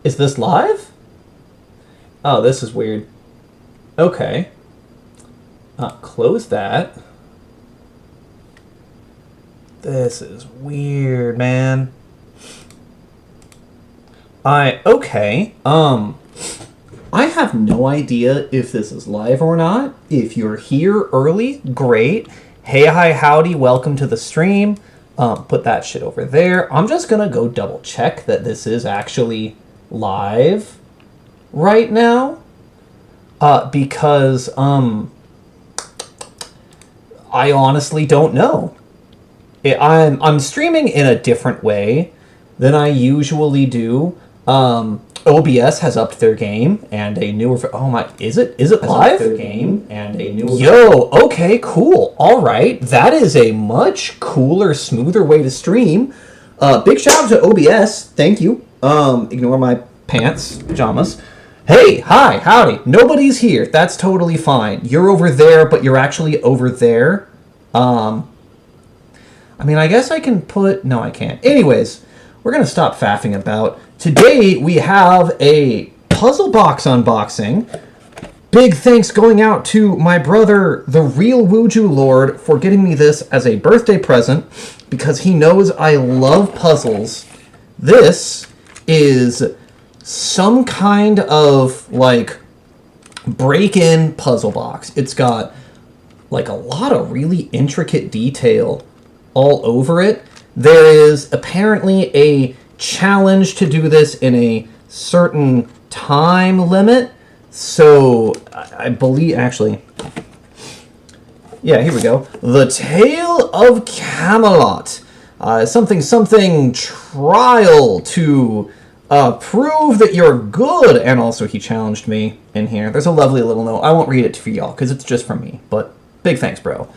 Is this live? Oh, this is weird. Okay. Close that. This is weird, man. Okay. I have no idea if this is live or not. If you're here early, great. Hey, hi, howdy, welcome to the stream. Put that shit over there. I'm just gonna go double check that this is actually live right now. Because, I honestly don't know. I'm streaming in a different way than I usually do. OBS has upped their game and a newer. Oh my! Is it live? Their game and a newer. Yo, okay, cool. All right, that is a much cooler, smoother way to stream. Big shout out to OBS. Thank you. Ignore my pants, pajamas. Hey, hi, howdy. Nobody's here. That's totally fine. You're over there, but you're actually over there. I mean, I guess I can put... No, I can't. Anyways, we're going to stop faffing about. Today, we have a puzzle box unboxing. Big thanks going out to my brother, the Real Wuju Lord, for getting me this as a birthday present, because he knows I love puzzles. This is some kind of, like, break-in puzzle box. It's got, like, a lot of really intricate detail all over it. There is apparently a challenge to do this in a certain time limit. So, I believe, actually... Yeah, here we go. The Tale of Camelot. Something trial to prove that you're good. And also, he challenged me in here. There's a lovely little note. I won't read it for y'all, because it's just for me. But, big thanks, bro.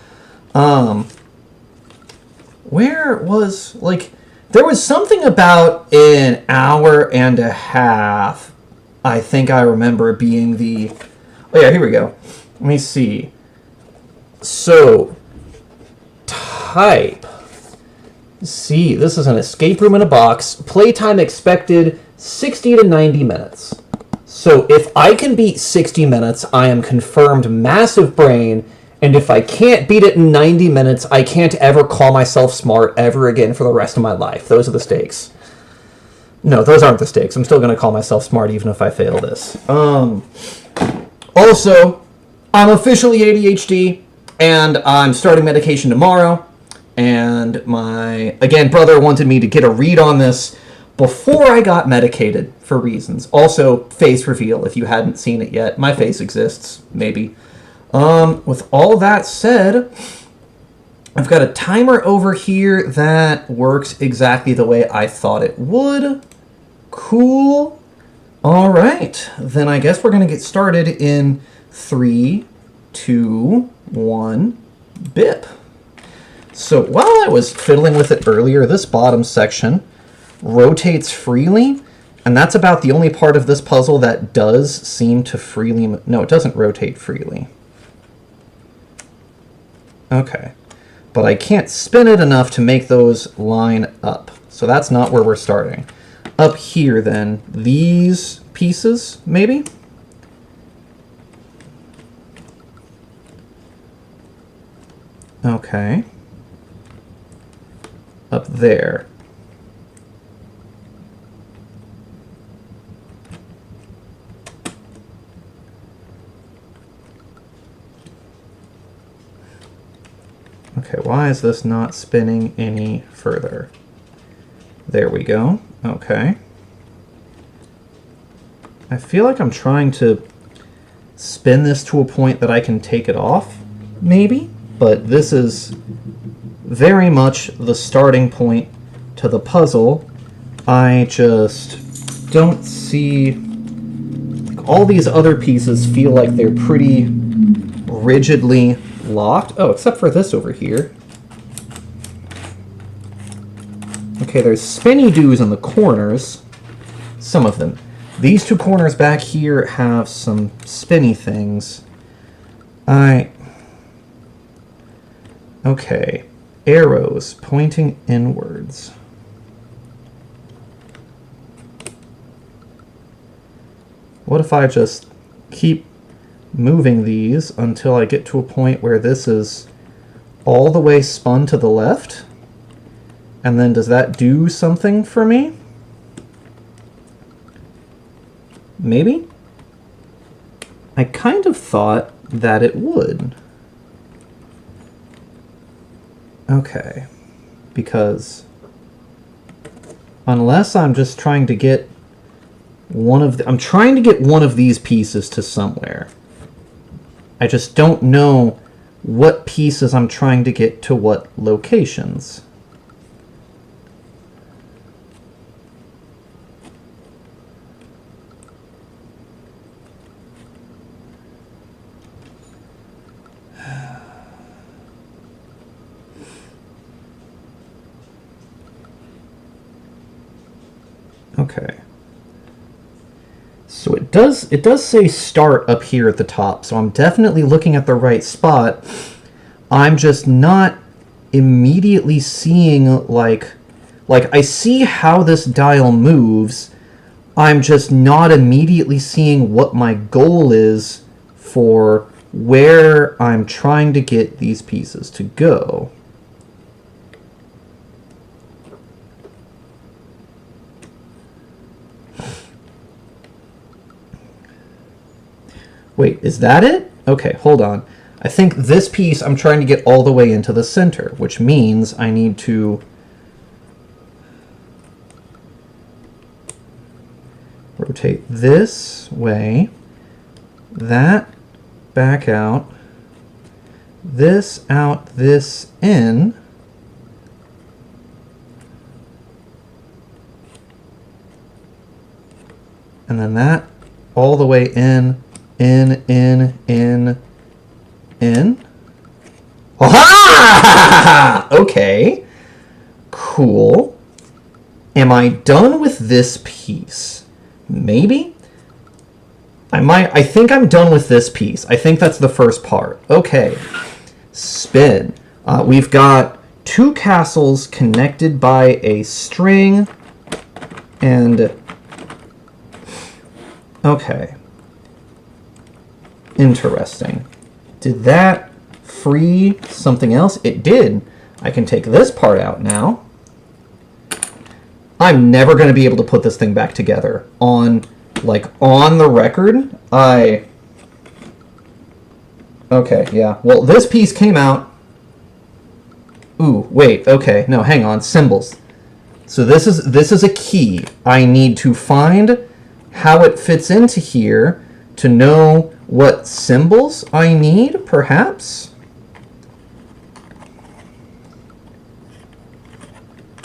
Where was, like, there was something about an hour and a half, I think I remember being the, oh yeah, here we go. Let me see. So, type. See, this is an escape room in a box. Playtime expected 60 to 90 minutes. So if I can beat 60 minutes, I am confirmed massive brain. And if I can't beat it in 90 minutes, I can't ever call myself smart ever again for the rest of my life. Those are the stakes. No, those aren't the stakes. I'm still going to call myself smart even if I fail this. Also, I'm officially ADHD, and I'm starting medication tomorrow. And my, again, brother wanted me to get a read on this before I got medicated for reasons. Also, face reveal, if you hadn't seen it yet. My face exists, maybe. With all that said, I've got a timer over here that works exactly the way I thought it would. Cool. All right. Then I guess we're going to get started in 3, 2, 1, bip. So while I was fiddling with it earlier, this bottom section rotates freely. And that's about the only part of this puzzle that does seem to freely... No, it doesn't rotate freely. Okay, but I can't spin it enough to make those line up. So that's not where we're starting. Up here, then, these pieces, maybe? Okay. Up there. Okay, why is this not spinning any further? There we go. Okay. I feel like I'm trying to spin this to a point that I can take it off, maybe? But this is very much the starting point to the puzzle. I just don't see... Like, all these other pieces feel like they're pretty rigidly locked. Oh, except for this over here. Okay, there's spinny doos in the corners. Some of them. These two corners back here have some spinny things. Okay. Arrows pointing inwards. What if I just keep moving these until I get to a point where this is all the way spun to the left? And then does that do something for me? Maybe? I kind of thought that it would. Okay. Because unless I'm just trying to get I'm trying to get one of these pieces to somewhere. I just don't know what pieces I'm trying to get to what locations. Okay. So it does say start up here at the top, so I'm definitely looking at the right spot. I'm just not immediately seeing like I see how this dial moves. I'm just not immediately seeing what my goal is for where I'm trying to get these pieces to go. Wait, is that it? Okay, hold on. I think this piece I'm trying to get all the way into the center, which means I need to rotate this way, that back out, this out, this in, and then that all the way in. In. Aha! Okay. Cool. Am I done with this piece? Maybe? I think I'm done with this piece. I think that's the first part. Okay. Spin. We've got two castles connected by a string. And... okay. Interesting. Did that free something else? It did. I can take this part out now. I'm never going to be able to put this thing back together. On the record, okay, yeah. Well, this piece came out. Ooh, wait, okay. No, hang on. Symbols. So this is a key. I need to find how it fits into here to know what symbols I need, perhaps?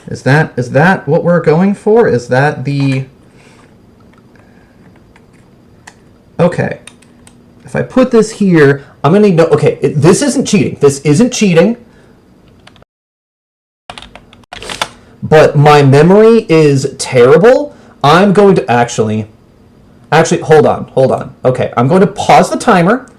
Is that what we're going for? Is that the... okay. If I put this here, I'm going to need to know... okay, this isn't cheating. This isn't cheating. But my memory is terrible. I'm going to actually, hold on. Okay, I'm going to pause the timer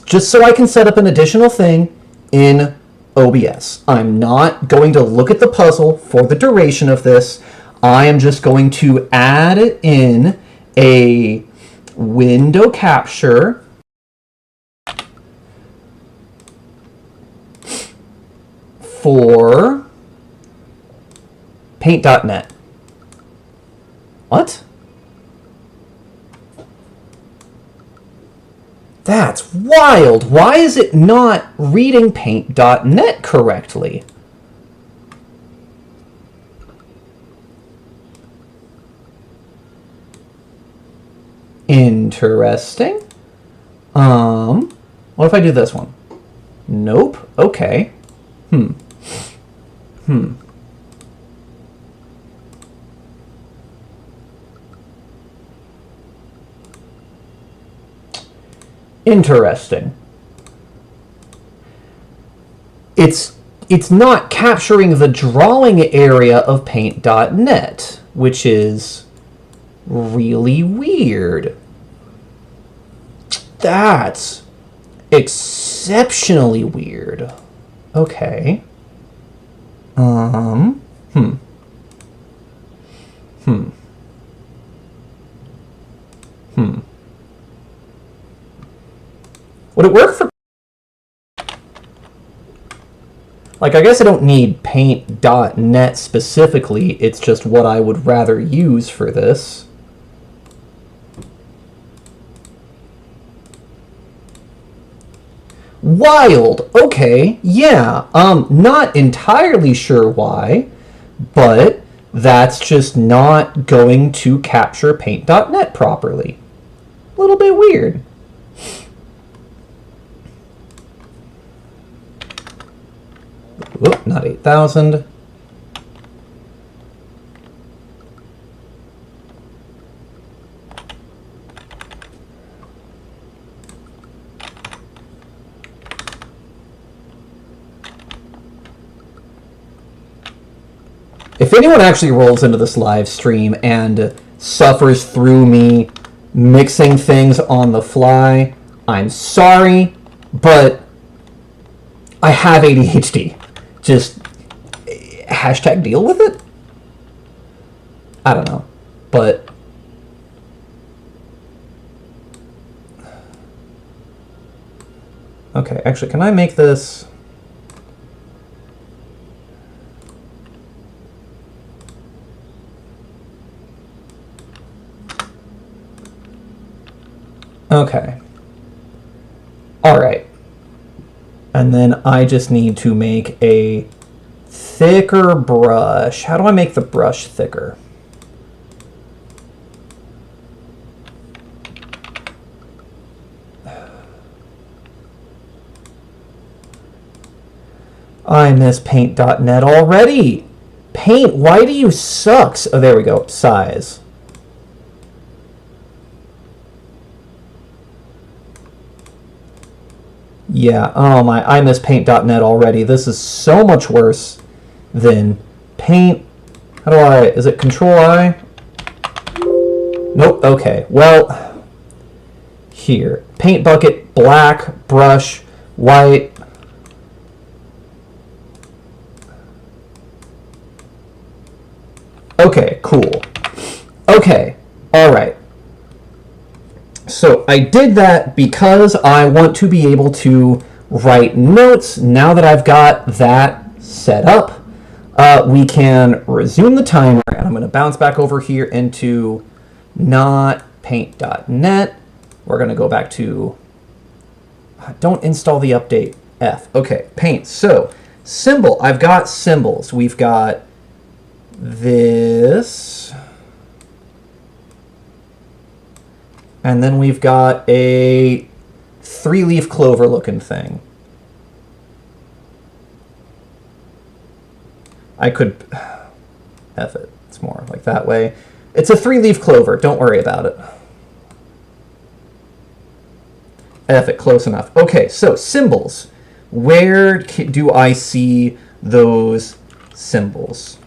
just so I can set up an additional thing in OBS. I'm not going to look at the puzzle for the duration of this. I am just going to add in a window capture for Paint.net. What? That's wild. Why is it not reading Paint.net correctly? Interesting. What if I do this one? Nope. Okay. Interesting. It's not capturing the drawing area of Paint.net, which is really weird. That's exceptionally weird. Okay. Would it work for... Like, I guess I don't need paint.net specifically, it's just what I would rather use for this. Wild! Okay, yeah. Not entirely sure why, but that's just not going to capture paint.net properly. A little bit weird. Whoop, not 8,000. If anyone actually rolls into this live stream and suffers through me mixing things on the fly, I'm sorry, but I have ADHD. Just hashtag deal with it? I don't know. But okay, actually, can I make this? Okay. All right. And then I just need to make a thicker brush. How do I make the brush thicker? I miss paint.net already. Paint, why do you suck? Oh, there we go. Size. Yeah, oh my, I miss paint.net already. This is so much worse than paint. How do I, is it Control I? Nope, okay. Well, here. Paint bucket, black, brush, white. Okay, cool. Okay, alright. So I did that because I want to be able to write notes. Now that I've got that set up, we can resume the timer, and I'm going to bounce back over here into not paint.net. We're going to go back to, don't install the update, F. Okay, paint. So symbol, I've got symbols. We've got this. And then we've got a 3-leaf clover looking thing. I could F it. It's more like that way. It's a 3-leaf clover. Don't worry about it. F it, close enough. Okay, so symbols. Where do I see those symbols?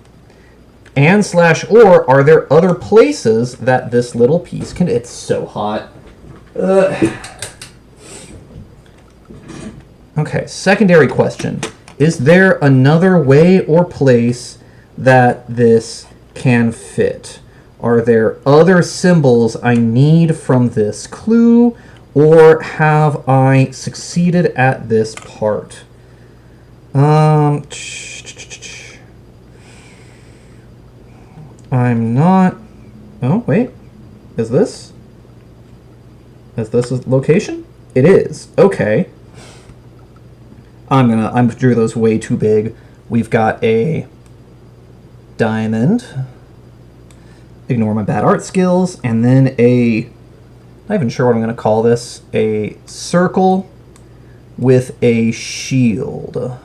And / or, are there other places that this little piece can... It's so hot. Okay, secondary question. Is there another way or place that this can fit? Are there other symbols I need from this clue, or have I succeeded at this part? I'm not... Oh, wait. Is this a location? It is. Okay. I drew those way too big. We've got a diamond. Ignore my bad art skills. And then a... Not even sure what I'm going to call this. A circle with a shield.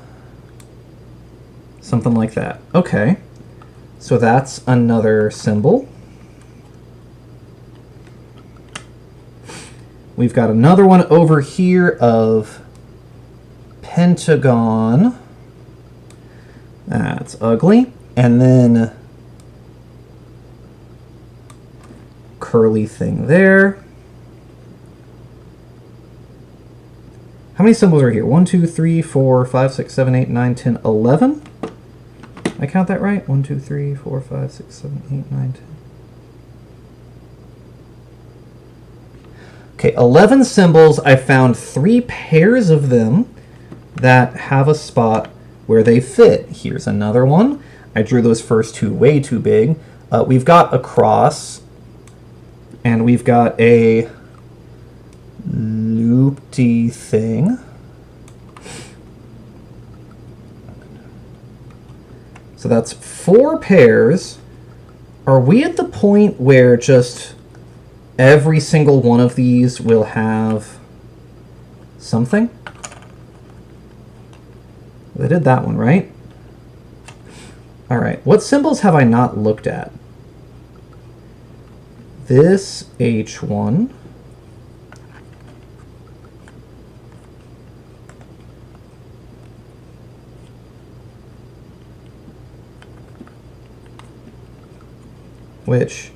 Something like that. Okay. So that's another symbol. We've got another one over here of pentagon. That's ugly. And then curly thing there. How many symbols are here? 1, 2, 3, 4, 5, 6, 7, 8, 9, 10, 11. I count that right? 1, 2, 3, 4, 5, 6, 7, 8, 9, 10. Okay, 11 symbols. I found 3 pairs of them that have a spot where they fit. Here's another one. I drew those first 2 way too big. We've got a cross, and we've got a loopty thing. So that's 4 pairs. Are we at the point where just every single one of these will have something? They did that one, right? All right, what symbols have I not looked at? This H1. Which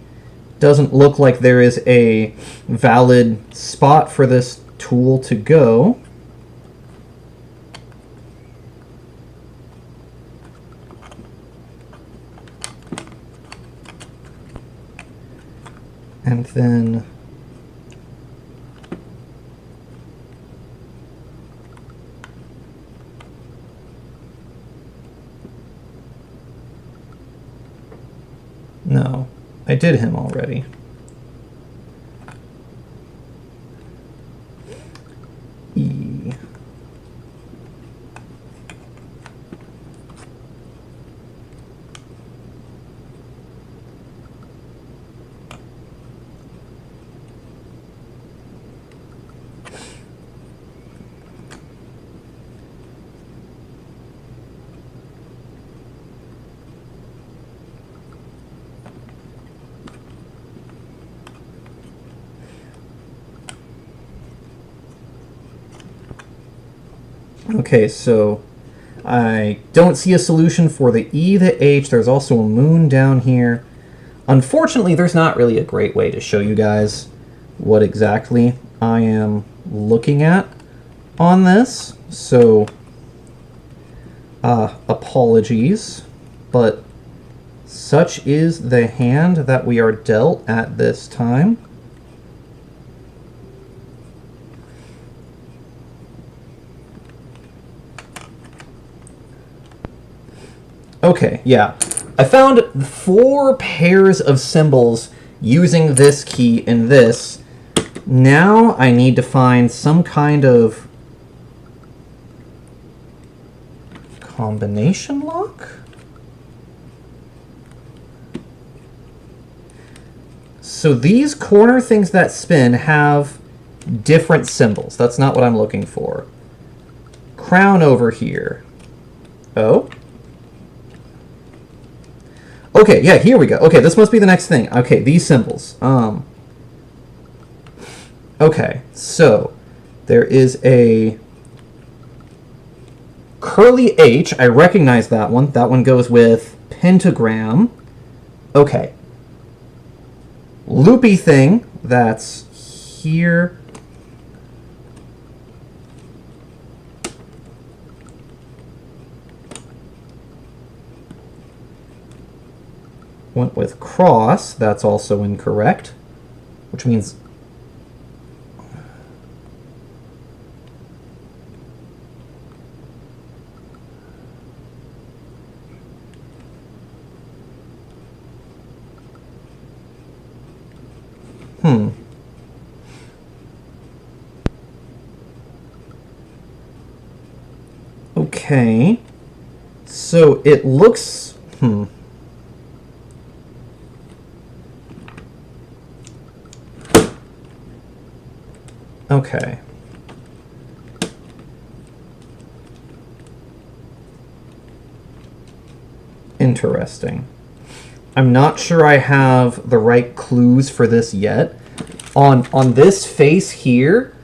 doesn't look like there is a valid spot for this tool to go. And then no, I did him already. E. Okay, so I don't see a solution for the E, the H. There's also a moon down here. Unfortunately, there's not really a great way to show you guys what exactly I am looking at on this. So, apologies, but such is the hand that we are dealt at this time. Okay, yeah. I found 4 pairs of symbols using this key and this. Now I need to find some kind of combination lock? So these corner things that spin have different symbols. That's not what I'm looking for. Crown over here. Oh? Okay, yeah, here we go. Okay, this must be the next thing. Okay, these symbols. Okay, so there is a curly H. I recognize that one. That one goes with pentagram. Okay. Loopy thing. That's here. Went with cross. That's also incorrect, which means Okay. So it looks Okay. Interesting. I'm not sure I have the right clues for this yet. On this face here,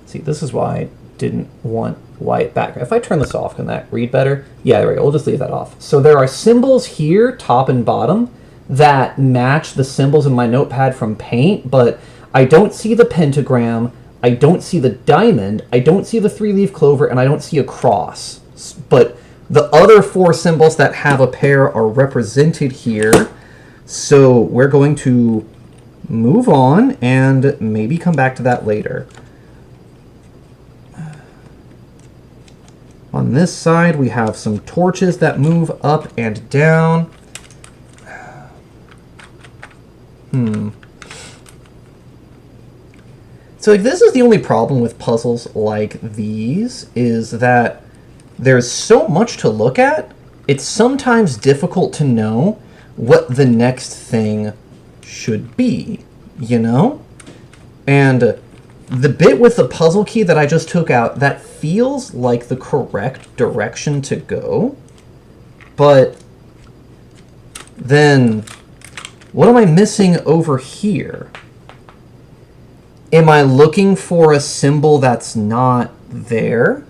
see, this is why I didn't want white background. If I turn this off, can that read better? Yeah, there we go. We'll just leave that off. So there are symbols here, top and bottom, that match the symbols in my notepad from Paint, but I don't see the pentagram, I don't see the diamond, I don't see the 3-leaf clover, and I don't see a cross. But the other 4 symbols that have a pair are represented here, so we're going to move on and maybe come back to that later. On this side, we have some torches that move up and down. So like, this is the only problem with puzzles like these, is that there's so much to look at, it's sometimes difficult to know what the next thing should be, you know? And the bit with the puzzle key that I just took out, that feels like the correct direction to go. But then, what am I missing over here? Am I looking for a symbol that's not there?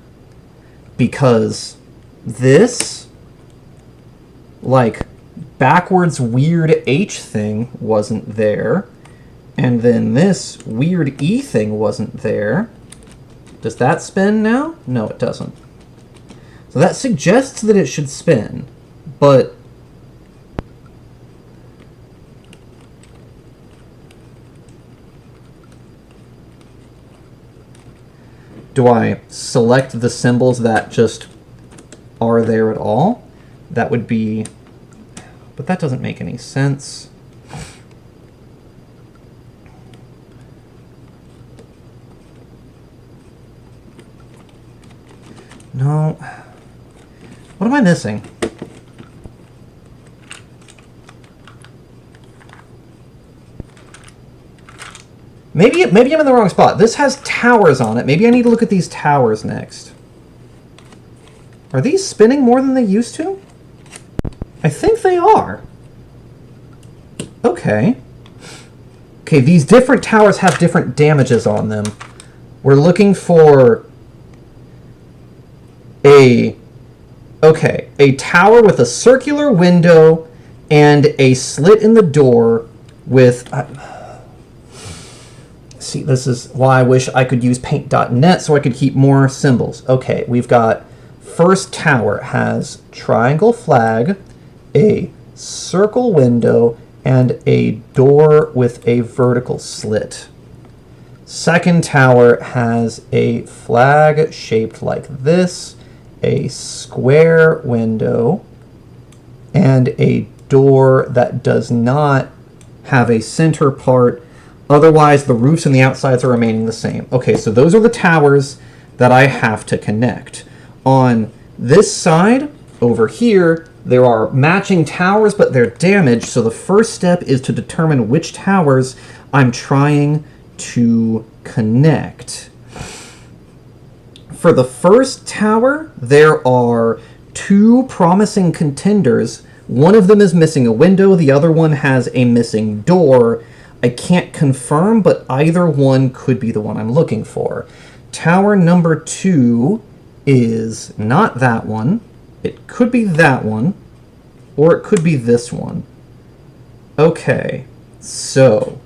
Because this, like, backwards weird H thing wasn't there. And then this weird E thing wasn't there. Does that spin now? No, it doesn't. So that suggests that it should spin, but do I select the symbols that just are there at all? That would be, but that doesn't make any sense. No. What am I missing? Maybe I'm in the wrong spot. This has towers on it. Maybe I need to look at these towers next. Are these spinning more than they used to? I think they are. Okay. Okay, these different towers have different damages on them. We're looking for a tower with a circular window and a slit in the door with... see, this is why I wish I could use paint.net so I could keep more symbols. Okay, we've got first tower has triangle flag, a circle window, and a door with a vertical slit. Second tower has a flag shaped like this, a square window, and a door that does not have a center part. Otherwise, the roofs and the outsides are remaining the same. Okay, so those are the towers that I have to connect. On this side, over here, there are matching towers, but they're damaged. So the first step is to determine which towers I'm trying to connect. For the first tower, there are two promising contenders. One of them is missing a window, the other one has a missing door. I can't confirm, but either one could be the one I'm looking for. Tower number 2 is not that one. It could be that one, or it could be this one. Okay, so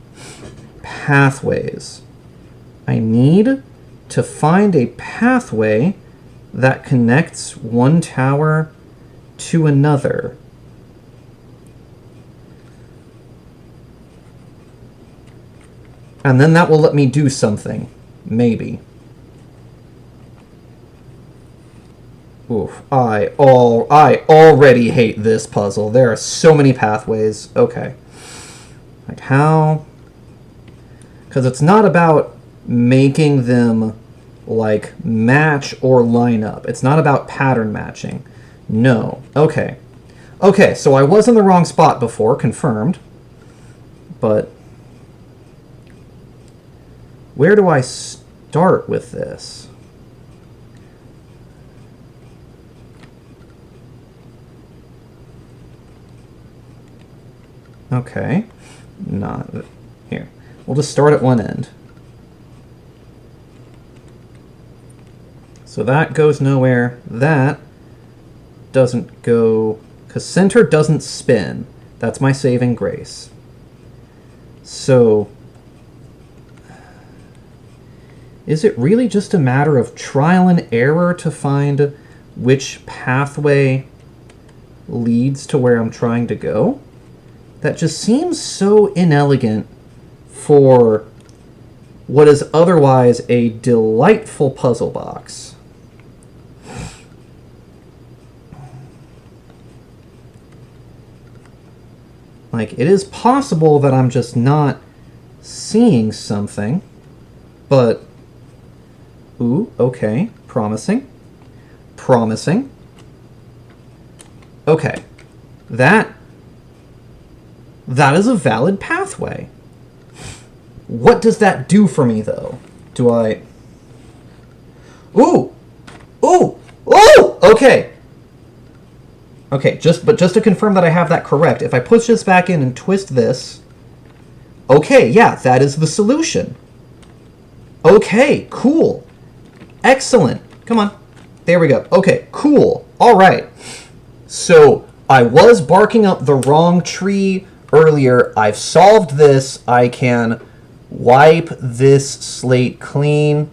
pathways. I need to find a pathway that connects one tower to another. And then that will let me do something. Maybe. Oof. I already hate this puzzle. There are so many pathways. Okay. Like how? Because it's not about making them like match or line up. It's not about pattern matching. No. Okay. Okay, so I was in the wrong spot before, confirmed. But where do I start with this? Okay. Not here. We'll just start at one end. So that goes nowhere. That doesn't go... because center doesn't spin. That's my saving grace. So... is it really just a matter of trial and error to find which pathway leads to where I'm trying to go? That just seems so inelegant for what is otherwise a delightful puzzle box. Like, it is possible that I'm just not seeing something, but... Ooh, okay. Promising. Promising. Okay. That is a valid pathway. What does that do for me, though? Do I... Ooh! Ooh! Ooh! Okay. Okay, just to confirm that I have that correct, if I push this back in and twist this... Okay, yeah, that is the solution. Okay, cool. Excellent. Come on. There we go. Okay, cool. All right. So, I was barking up the wrong tree earlier. I've solved this. I can wipe this slate clean.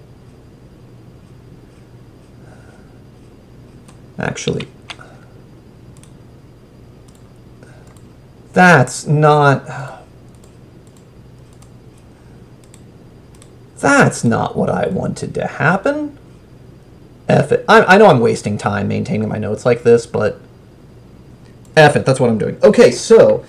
Actually, that's not what I wanted to happen. F it. I know I'm wasting time maintaining my notes like this, but F it, that's what I'm doing. Okay, so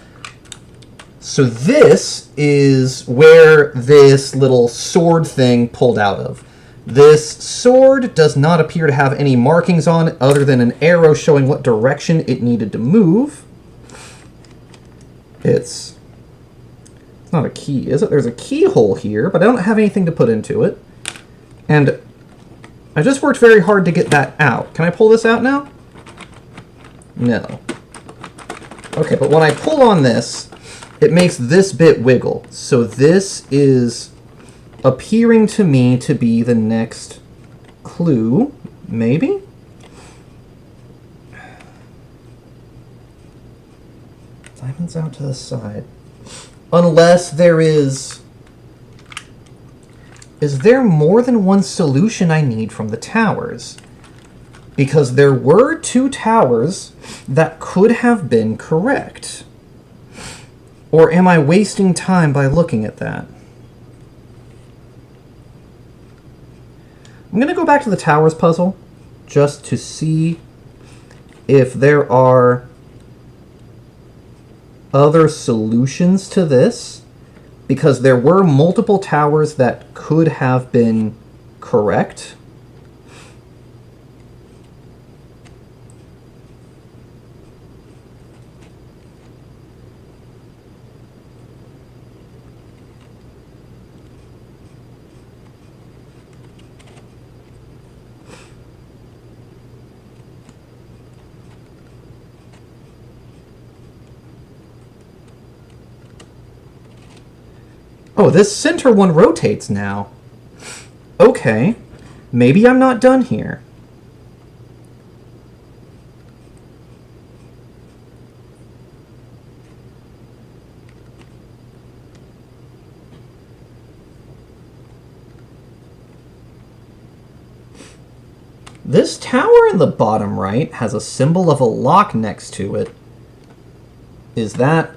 this is where this little sword thing pulled out of. This sword does not appear to have any markings on it other than an arrow showing what direction it needed to move. It's not a key, is it? There's a keyhole here, but I don't have anything to put into it. And I just worked very hard to get that out. Can I pull this out now? No. Okay, but when I pull on this, it makes this bit wiggle. So this is appearing to me to be the next clue, maybe? Diamonds out to the side. Unless there is... Is there more than one solution I need from the towers? Because there were 2 towers that could have been correct. Or am I wasting time by looking at that? I'm going to go back to the towers puzzle just to see if there are other solutions to this, because there were multiple towers that could have been correct. Oh, this center one rotates now. Okay. Maybe I'm not done here. This tower in the bottom right has a symbol of a lock next to it. Is that...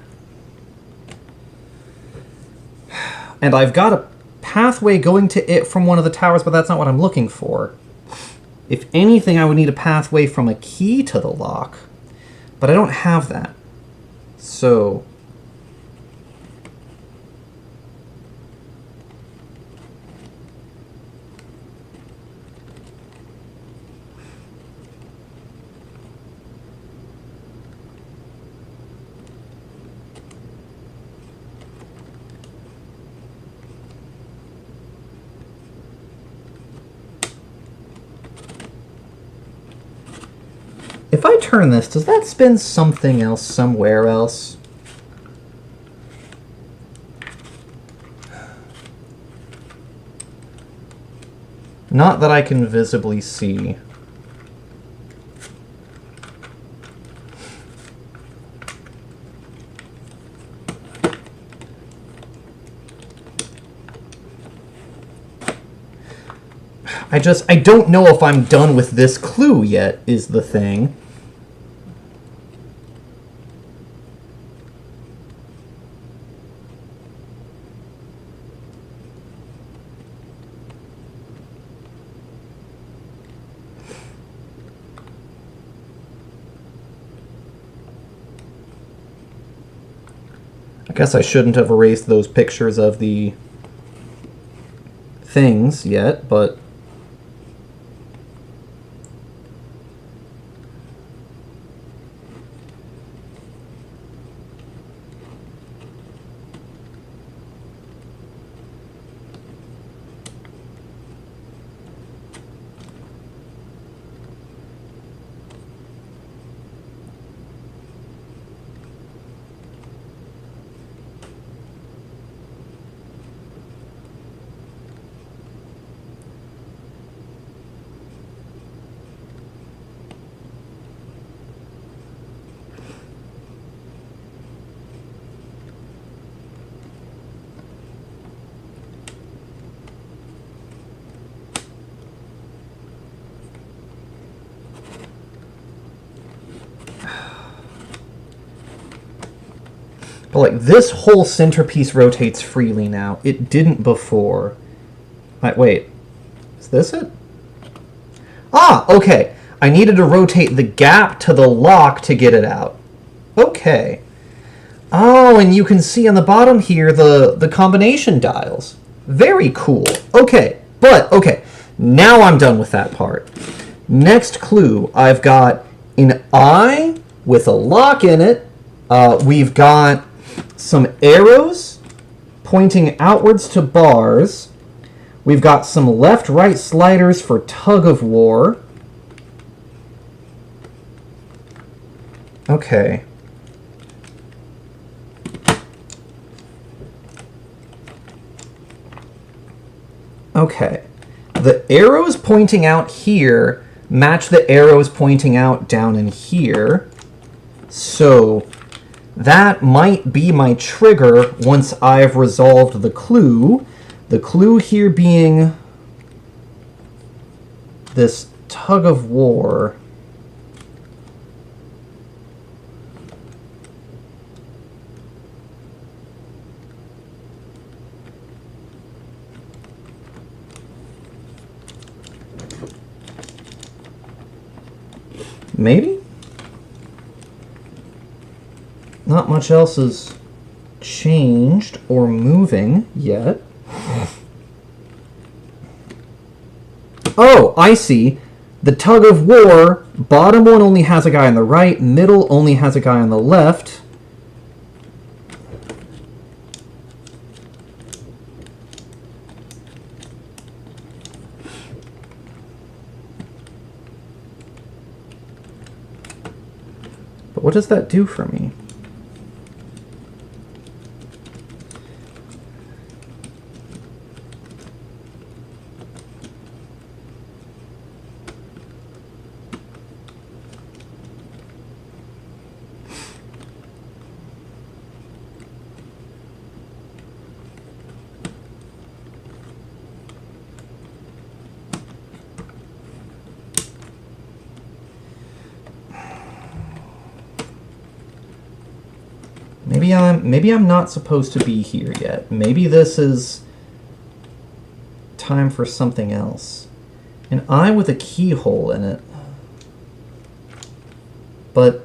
And I've got a pathway going to it from one of the towers, but that's not what I'm looking for. If anything, I would need a pathway from a key to the lock. But I don't have that. So... If I turn this, does that spin something else somewhere else? Not that I can visibly see. I don't know if I'm done with this clue yet, is the thing. I guess I shouldn't have erased those pictures of the things yet, but like this whole centerpiece rotates freely now. It didn't before. Wait, is this it? Ah, okay. I needed to rotate the gap to the lock to get it out. Okay. Oh, and you can see on the bottom here the combination dials. Very cool. Okay, okay. Now I'm done with that part. Next clue, I've got an eye with a lock in it. We've got some arrows pointing outwards to bars. We've got some left-right sliders for tug of war. Okay. Okay. The arrows pointing out here match the arrows pointing out down in here. So that might be my trigger once I've resolved the clue. The clue here being this tug of war. Maybe? Not much else has changed or moving yet. Oh, I see. The tug of war, bottom one only has a guy on the right, middle only has a guy on the left. But what does that do for me? Maybe I'm not supposed to be here yet. Maybe this is time for something else. An eye with a keyhole in it. But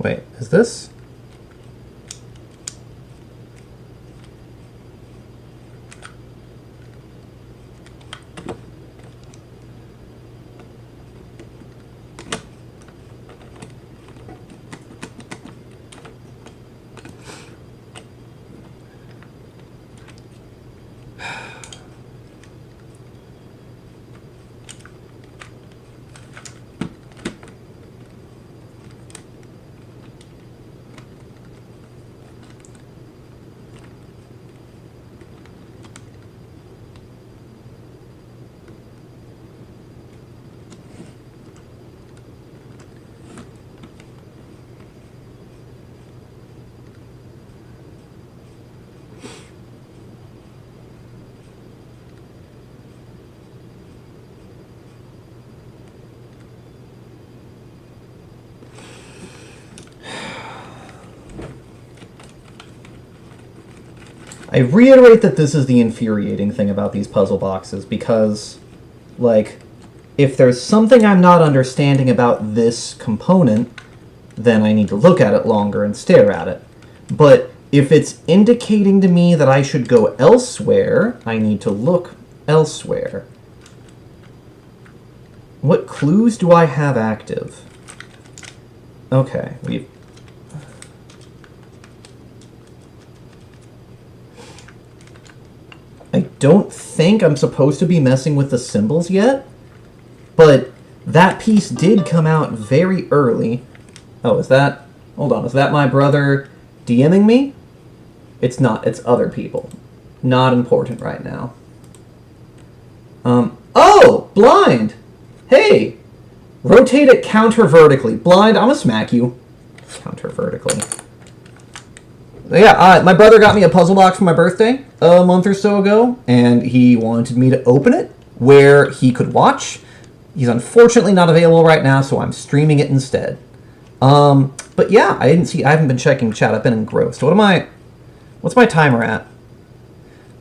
wait, is this? I reiterate that this is the infuriating thing about these puzzle boxes, because, like, if there's something I'm not understanding about this component, then I need to look at it longer and stare at it. But if it's indicating to me that I should go elsewhere, I need to look elsewhere. What clues do I have active? Okay, I don't think I'm supposed to be messing with the symbols yet, but that piece did come out very early. Oh, is that... Hold on, is that my brother DMing me? It's not, it's other people. Not important right now. Oh! Blind! Hey! Rotate it counter-vertically. Blind, I'm gonna smack you. Counter-vertically. Yeah, my brother got me a puzzle box for my birthday a month or so ago, and he wanted me to open it where he could watch. He's unfortunately not available right now, so I'm streaming it instead. But yeah, I haven't been checking chat. I've been engrossed. What's my timer at?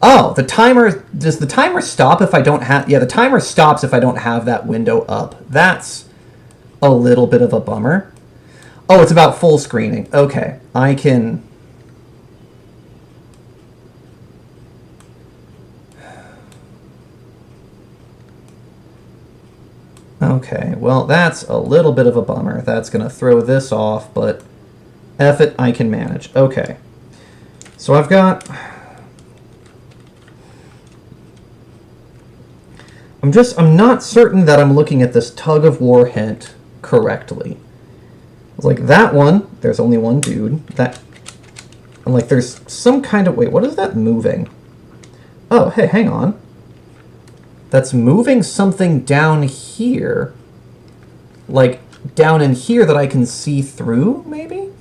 Oh, does the timer stop if I don't have, yeah, the timer stops if I don't have that window up. That's a little bit of a bummer. Oh, it's about full screening. Okay, I can... Okay, well, that's a little bit of a bummer. That's going to throw this off, but F it, I can manage. Okay. So I've got... I'm not certain that I'm looking at this tug-of-war hint correctly. It's like, that one, there's only one dude. That... I'm like, there's some kind of... Wait, what is that moving? Oh, hey, hang on. That's moving something down here. Like, down in here that I can see through, maybe?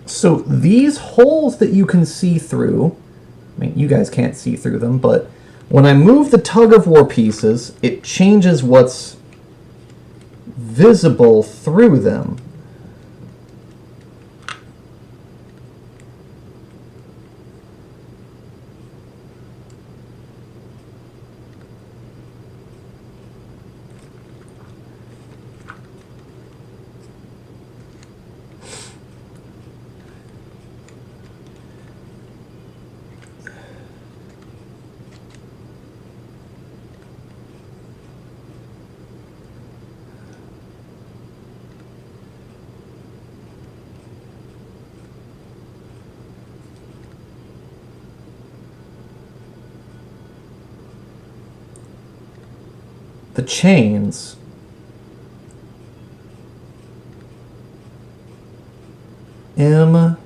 So these holes that you can see through, I mean, you guys can't see through them, but when I move the tug-of-war pieces, it changes what's visible through them. The chains. M.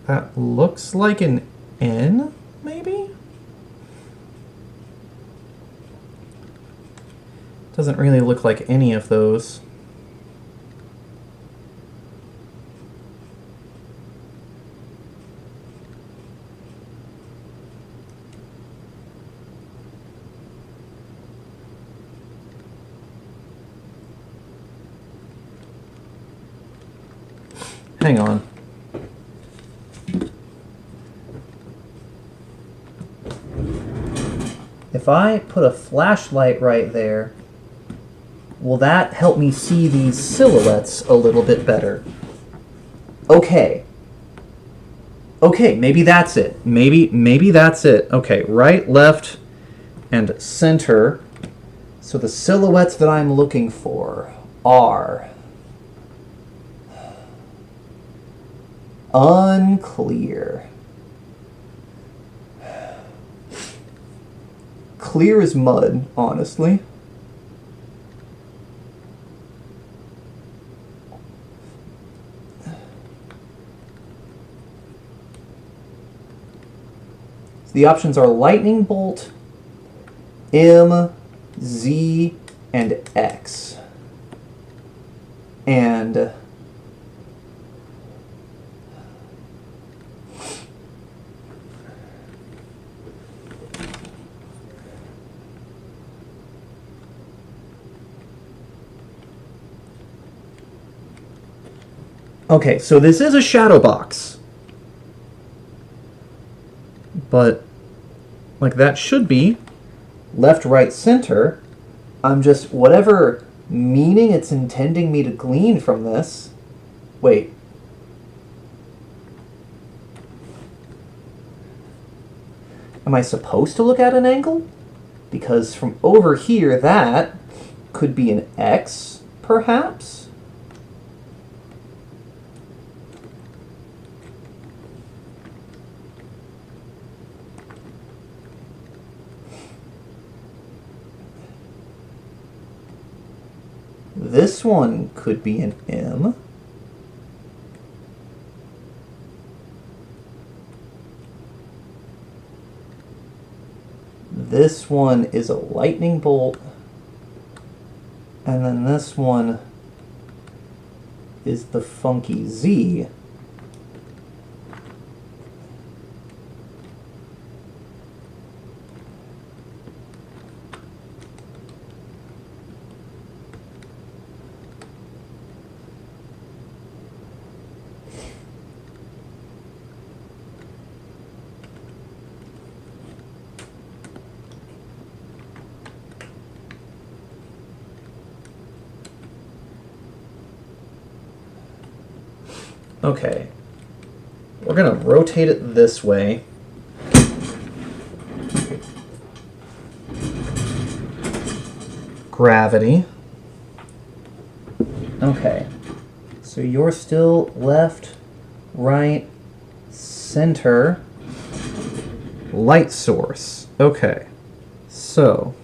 That looks like an N, maybe? Doesn't really look like any of those. Hang on. if I put a flashlight right there, will that help me see these silhouettes a little bit better? Okay. Okay, maybe that's it. Maybe that's it. Okay, right, left, and center. So the silhouettes that I'm looking for are unclear. Clear as mud, honestly. The options are lightning bolt, M, Z, and X. And okay, so this is a shadow box. But, like, that should be left, right, center. I'm just, whatever meaning it's intending me to glean from this. Wait. Am I supposed to look at an angle? Because from over here, that could be an X, perhaps? This one could be an M. This one is a lightning bolt. And then this one is the funky Z. Okay, we're gonna rotate it this way. Gravity. Okay, so you're still left, right, center, light source. Okay, so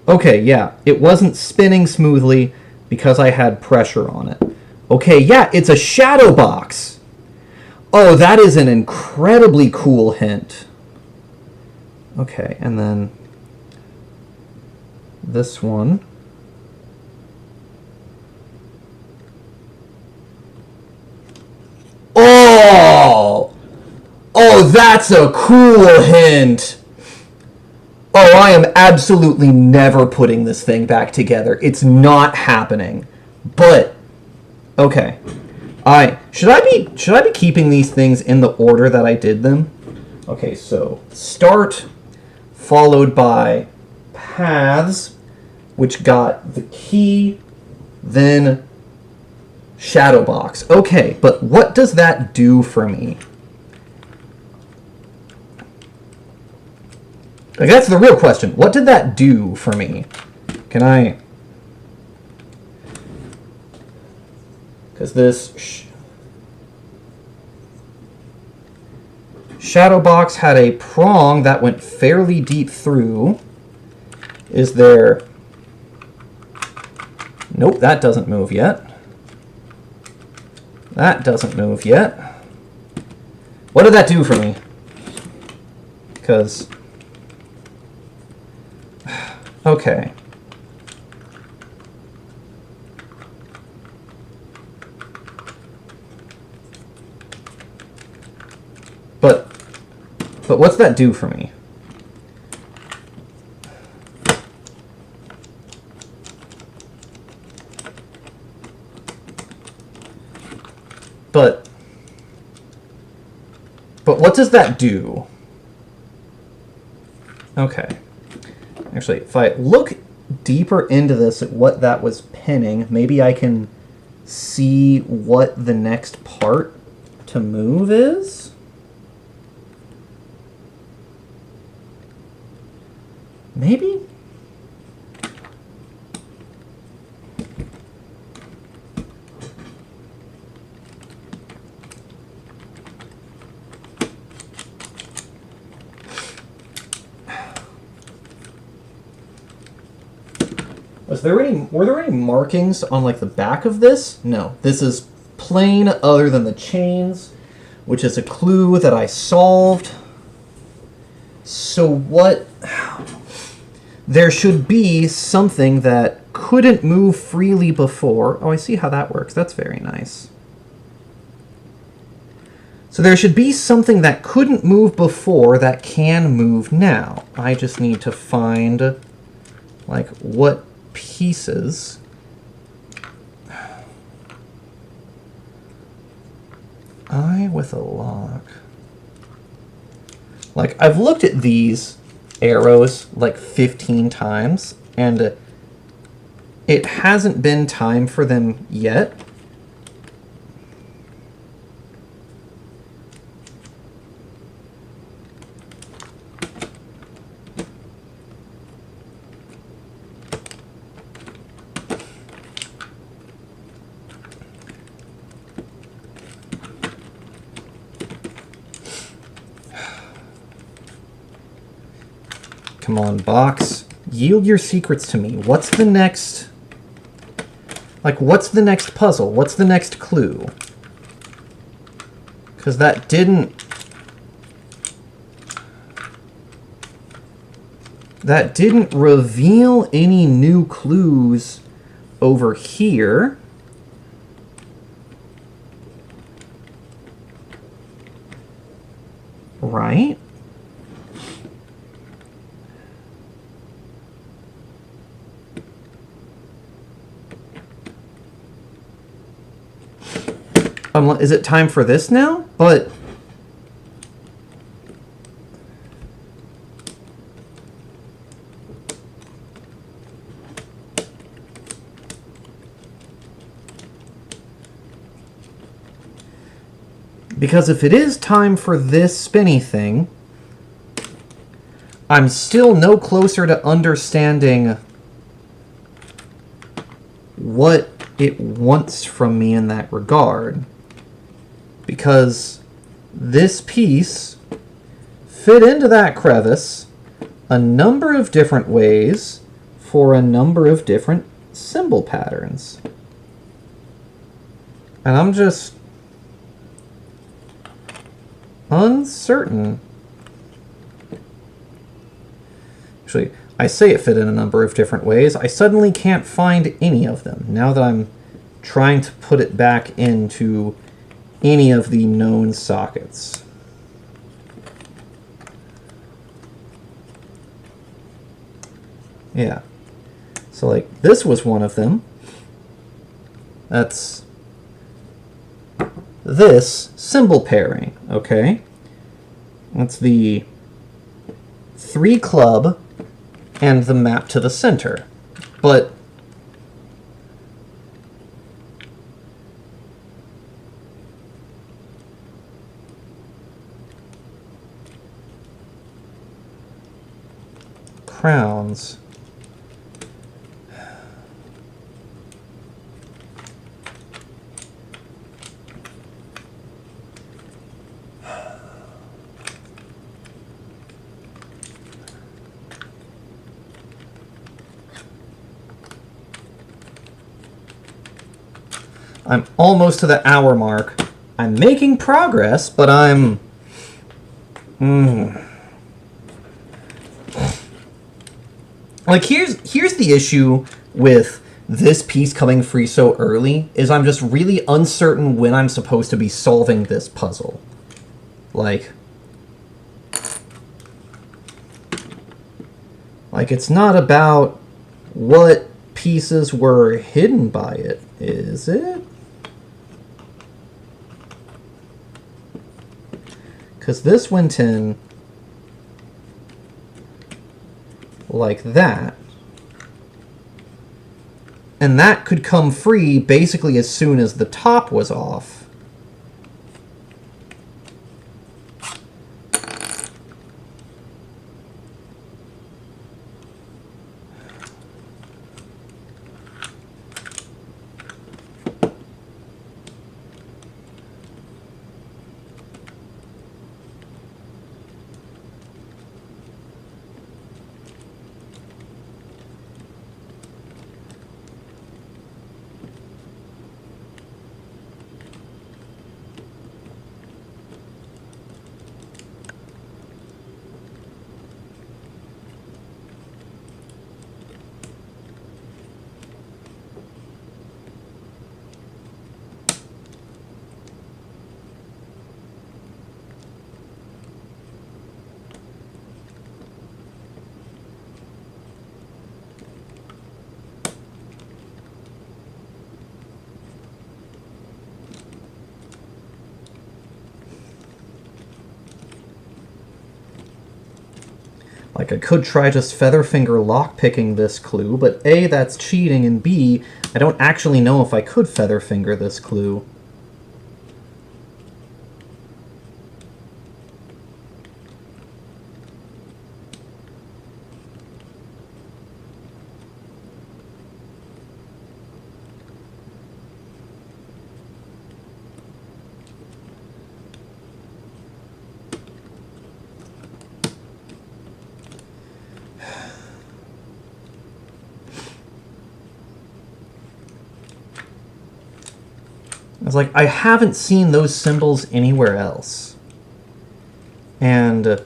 okay, yeah, it wasn't spinning smoothly because I had pressure on it. Okay, yeah, it's a shadow box. Oh, that is an incredibly cool hint. Okay, and then this one. Oh! Oh, that's a cool hint! Oh, I am absolutely never putting this thing back together. It's not happening. But okay. Should I be keeping these things in the order that I did them? Okay, so start followed by paths, which got the key, then shadow box. Okay, but what does that do for me? Like, that's the real question. What did that do for me? Can I... Because this shadow box had a prong that went fairly deep through. Is there... Nope, that doesn't move yet. That doesn't move yet. What did that do for me? Because... Okay. But what's that do for me? But what does that do? Okay. Actually, if I look deeper into this at what that was pinning, maybe I can see what the next part to move is. Maybe? Were there any markings on like the back of this? No. This is plain other than the chains, which is a clue that I solved. So what? There should be something that couldn't move freely before. Oh, I see how that works. That's very nice. So there should be something that couldn't move before that can move now. I just need to find like what pieces. Eye with a lock. Like, I've looked at these arrows like 15 times, and it hasn't been time for them yet. Come on, box. Yield your secrets to me. What's the next... Like, what's the next puzzle? What's the next clue? Because that didn't... That didn't reveal any new clues over here. Right? Is it time for this now? But... Because if it is time for this spinny thing, I'm still no closer to understanding what it wants from me in that regard. Because this piece fit into that crevice a number of different ways for a number of different symbol patterns. And I'm just uncertain. Actually, I say it fit in a number of different ways. I suddenly can't find any of them now that I'm trying to put it back into any of the known sockets. Yeah. So, like, this was one of them. That's this symbol pairing, okay? That's the 3 club and the map to the center. But crowns. I'm almost to the hour mark. I'm making progress, but I'm... Like, here's the issue with this piece coming free so early, is I'm just really uncertain when I'm supposed to be solving this puzzle. Like, it's not about what pieces were hidden by it, is it? because this went in like that. And that could come free basically as soon as the top was off. Like, I could try just Featherfinger lockpicking this clue, but A, that's cheating, and B, I don't actually know if I could Featherfinger this clue. I was like, I haven't seen those symbols anywhere else. And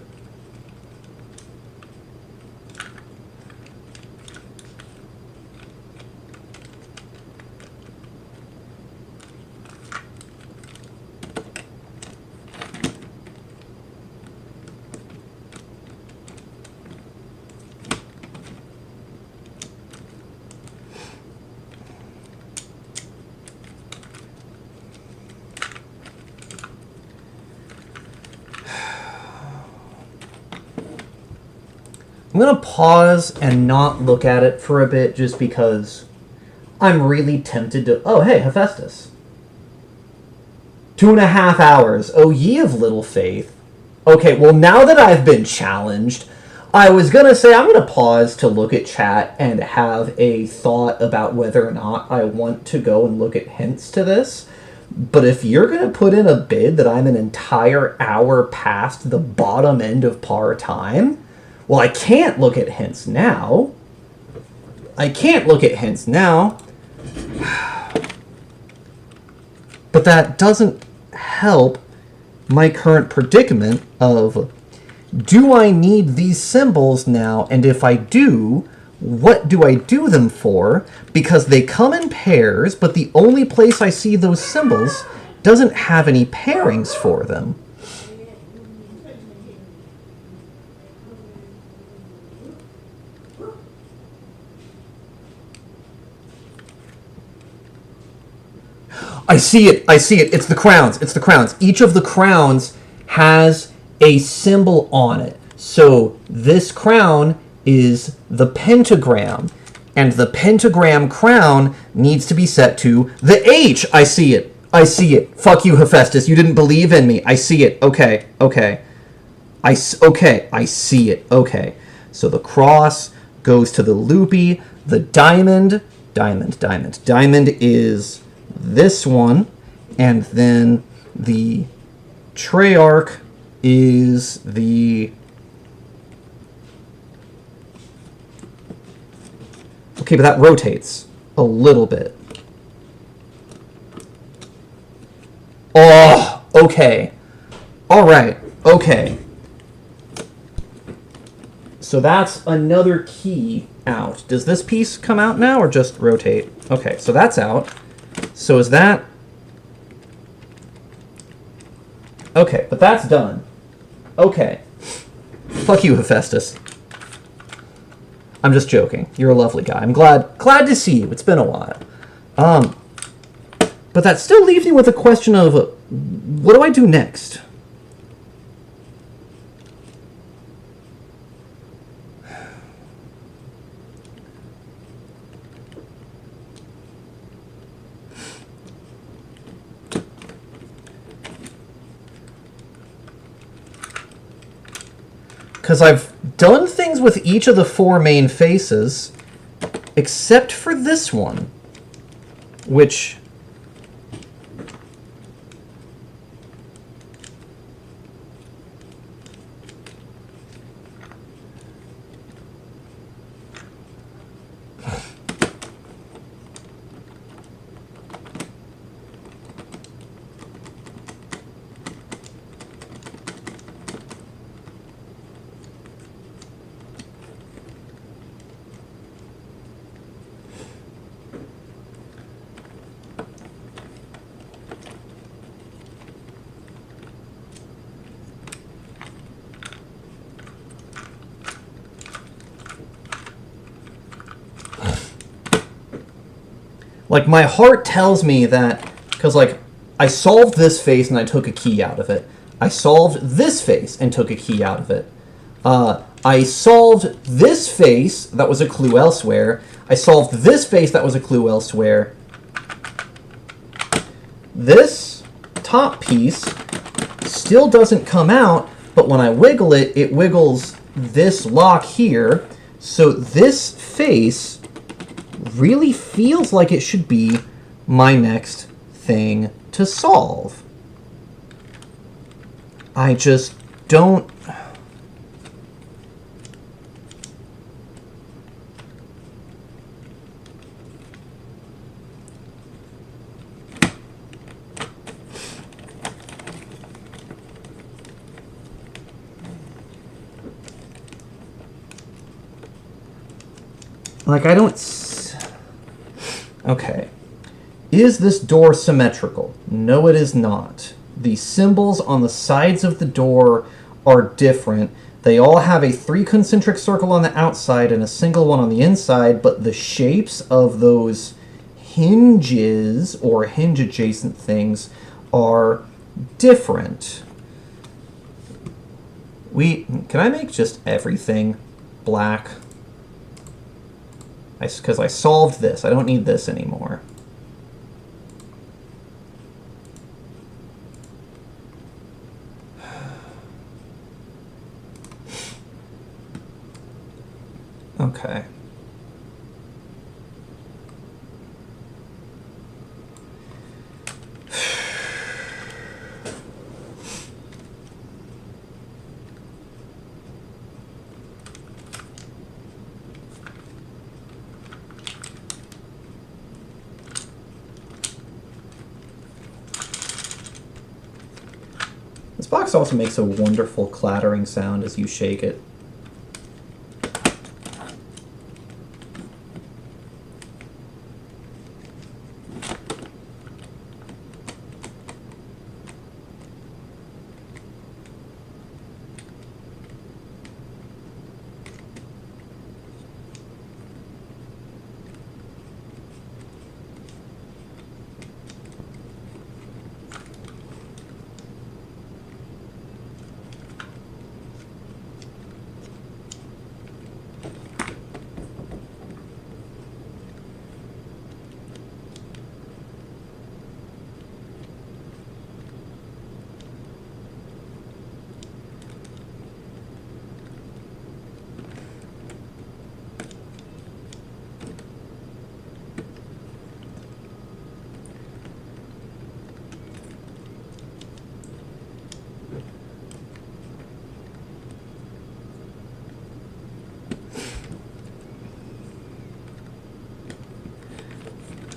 I'm going to pause and not look at it for a bit just because I'm really tempted to... Oh, hey, Hephaestus. 2.5 hours. Oh, ye of little faith. Okay, well, now that I've been challenged, I was going to say I'm going to pause to look at chat and have a thought about whether or not I want to go and look at hints to this. But if you're going to put in a bid that I'm an entire hour past the bottom end of par time... Well, I can't look at hints now. But that doesn't help my current predicament of, do I need these symbols now? And if I do, what do I do them for? Because they come in pairs, but the only place I see those symbols doesn't have any pairings for them. I see it. It's the crowns. Each of the crowns has a symbol on it. So this crown is the pentagram. And the pentagram crown needs to be set to the H. I see it. Fuck you, Hephaestus. You didn't believe in me. I see it. Okay. I see it. Okay. So the cross goes to the loopy. The diamond is... this one, and then the Treyarch is the... Okay, but that rotates a little bit. Oh, okay. All right, okay. So that's another key out. Does this piece come out now or just rotate? Okay, so that's out. So is that... Okay, but that's done. Okay. Fuck you, Hephaestus. I'm just joking. You're a lovely guy. I'm glad to see you. It's been a while. But that still leaves me with a question of, what do I do next? Because I've done things with each of the 4 main faces, except for this one, which... Like, my heart tells me that, because, like, I solved this face and I took a key out of it. I solved this face and took a key out of it. I solved this face, that was a clue elsewhere. I solved this face, that was a clue elsewhere. This top piece still doesn't come out, but when I wiggle it, it wiggles this lock here. So this face really feels like it should be my next thing to solve. I just don't... Like, I don't... Okay. Is this door symmetrical? No, it is not. The symbols on the sides of the door are different. They all have a 3 concentric circle on the outside and a single one on the inside, but the shapes of those hinges or hinge adjacent things are different. Can I make just everything black? Because I solved this. I don't need this anymore. Okay. This box also makes a wonderful clattering sound as you shake it.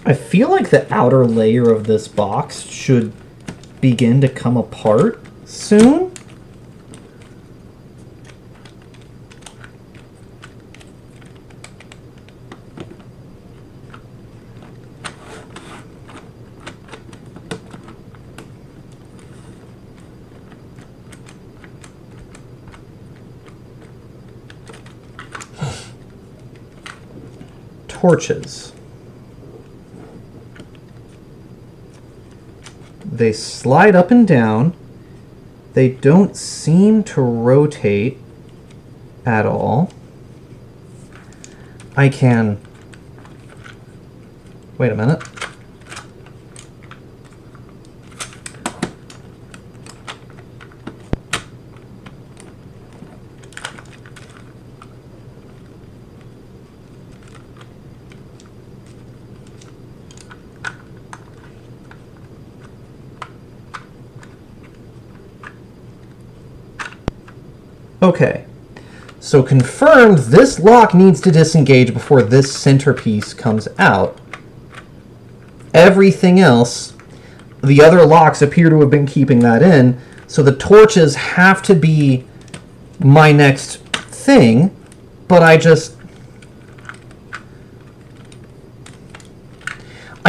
I feel like the outer layer of this box should begin to come apart soon. Torches. They slide up and down. They don't seem to rotate at all. I can... Wait a minute. Okay, so confirmed this lock needs to disengage before this centerpiece comes out. Everything else, the other locks appear to have been keeping that in, so the torches have to be my next thing, but I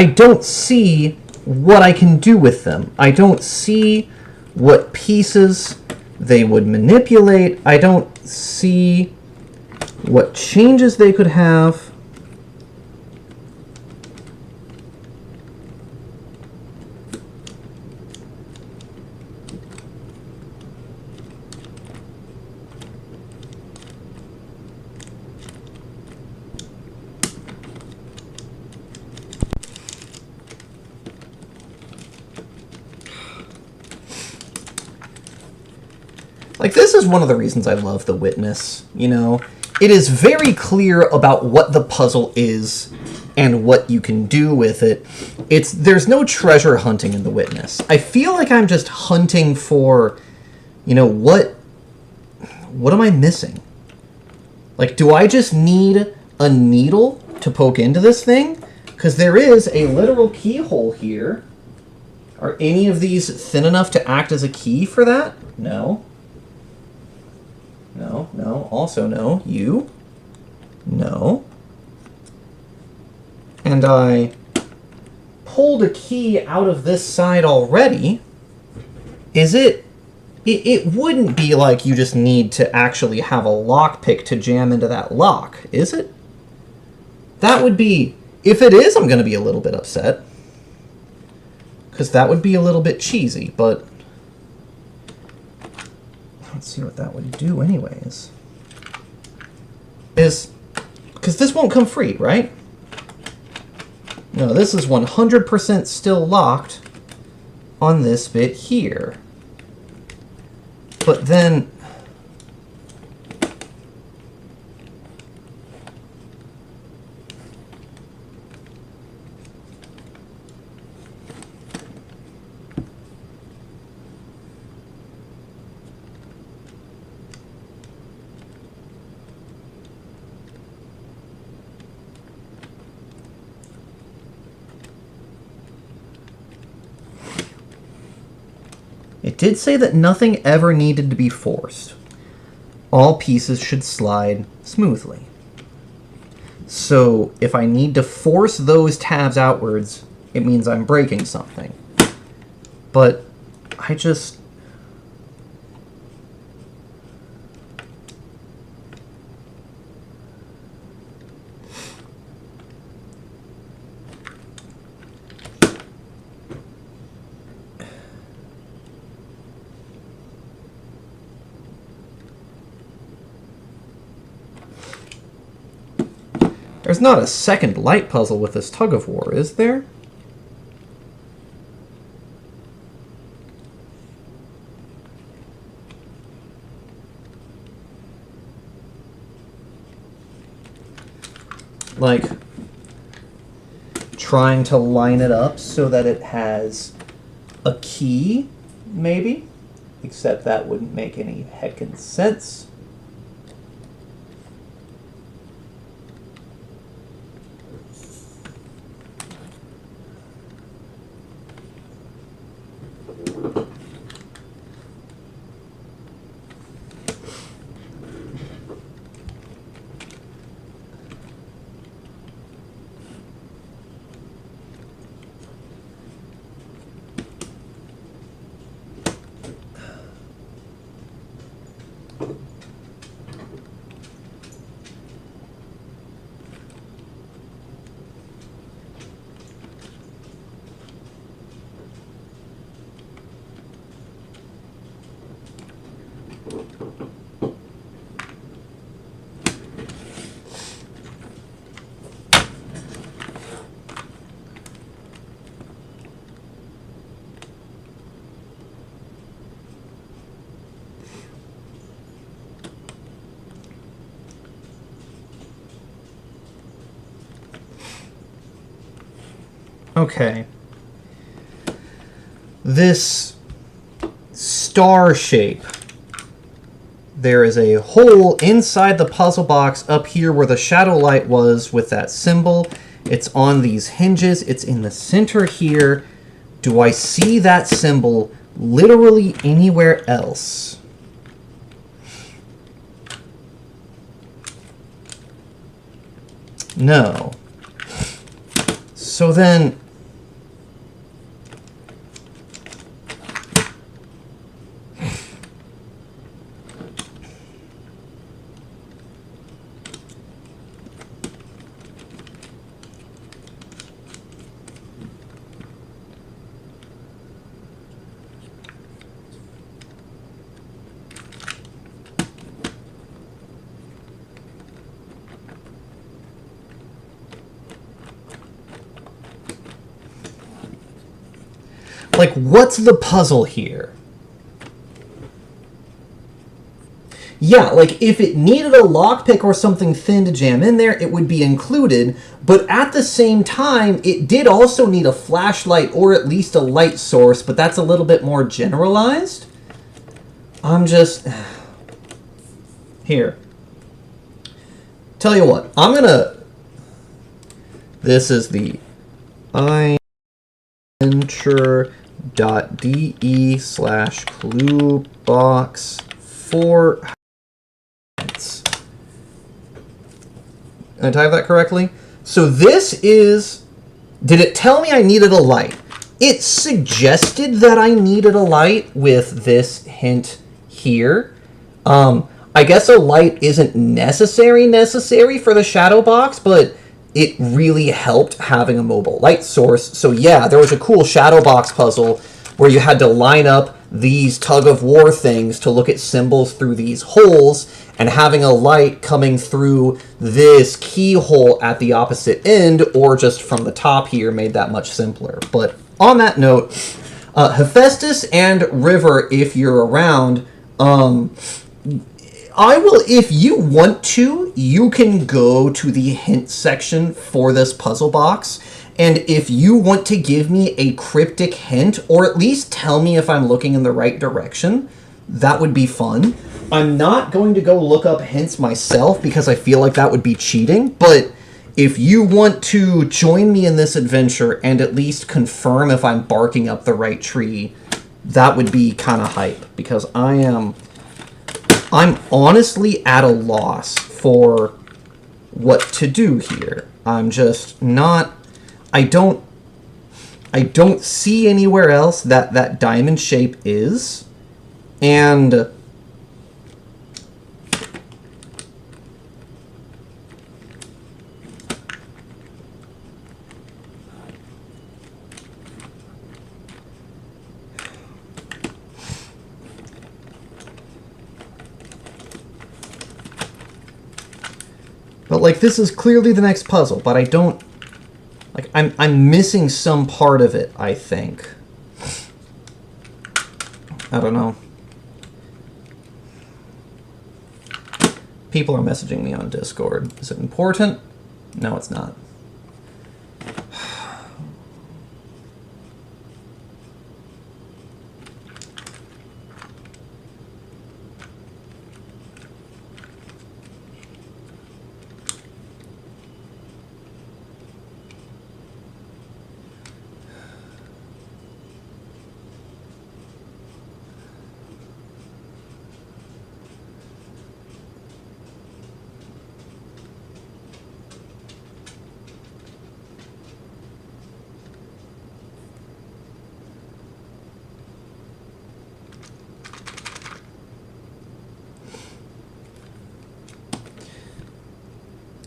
don't see what I can do with them. I don't see what pieces they would manipulate. I don't see what changes they could have. Like, this is one of the reasons I love The Witness, you know? It is very clear about what the puzzle is and what you can do with it. There's no treasure hunting in The Witness. I feel like I'm just hunting for, you know, what am I missing? Like, do I just need a needle to poke into this thing? Because there is a literal keyhole here. Are any of these thin enough to act as a key for that? No. No, no, also no. You? No. And I pulled a key out of this side already. Is it... It wouldn't be like you just need to actually have a lockpick to jam into that lock, is it? That would be... If it is, I'm going to be a little bit upset. Because that would be a little bit cheesy, but... Let's see what that would do anyways. Because this won't come free, right? No, this is 100% still locked on this bit here. But then... It did say that nothing ever needed to be forced. All pieces should slide smoothly. So if I need to force those tabs outwards, it means I'm breaking something. But I just... There's not a second light puzzle with this tug-of-war, is there? Like, trying to line it up so that it has a key, maybe? Except that wouldn't make any heckin' sense. Okay. This star shape. There is a hole inside the puzzle box up here where the shadow light was with that symbol. It's on these hinges. It's in the center here. Do I see that symbol literally anywhere else? No. So then... like, what's the puzzle here? Yeah, like, if it needed a lockpick or something thin to jam in there, it would be included. But at the same time, it did also need a flashlight or at least a light source, but that's a little bit more generalized. I'm just... Here. Tell you what, I'm gonna... This is the inventure.de/cluebox4. Did I type that correctly? So this is... Did it tell me I needed a light? It suggested that I needed a light with this hint here. I guess a light isn't necessary for the shadow box, but it really helped having a mobile light source. So yeah, there was a cool shadow box puzzle where you had to line up these tug-of-war things to look at symbols through these holes, and having a light coming through this keyhole at the opposite end or just from the top here made that much simpler. But on that note, Hephaestus and River, if you're around, I will, if you want to, you can go to the hint section for this puzzle box, and if you want to give me a cryptic hint, or at least tell me if I'm looking in the right direction, that would be fun. I'm not going to go look up hints myself because I feel like that would be cheating, but if you want to join me in this adventure and at least confirm if I'm barking up the right tree, that would be kind of hype, because I'm honestly at a loss for what to do here. I'm just not... I don't see anywhere else that diamond shape is. And... But, like, this is clearly the next puzzle, but I don't... Like, I'm missing some part of it, I think. I don't know. People are messaging me on Discord. Is it important? No, it's not.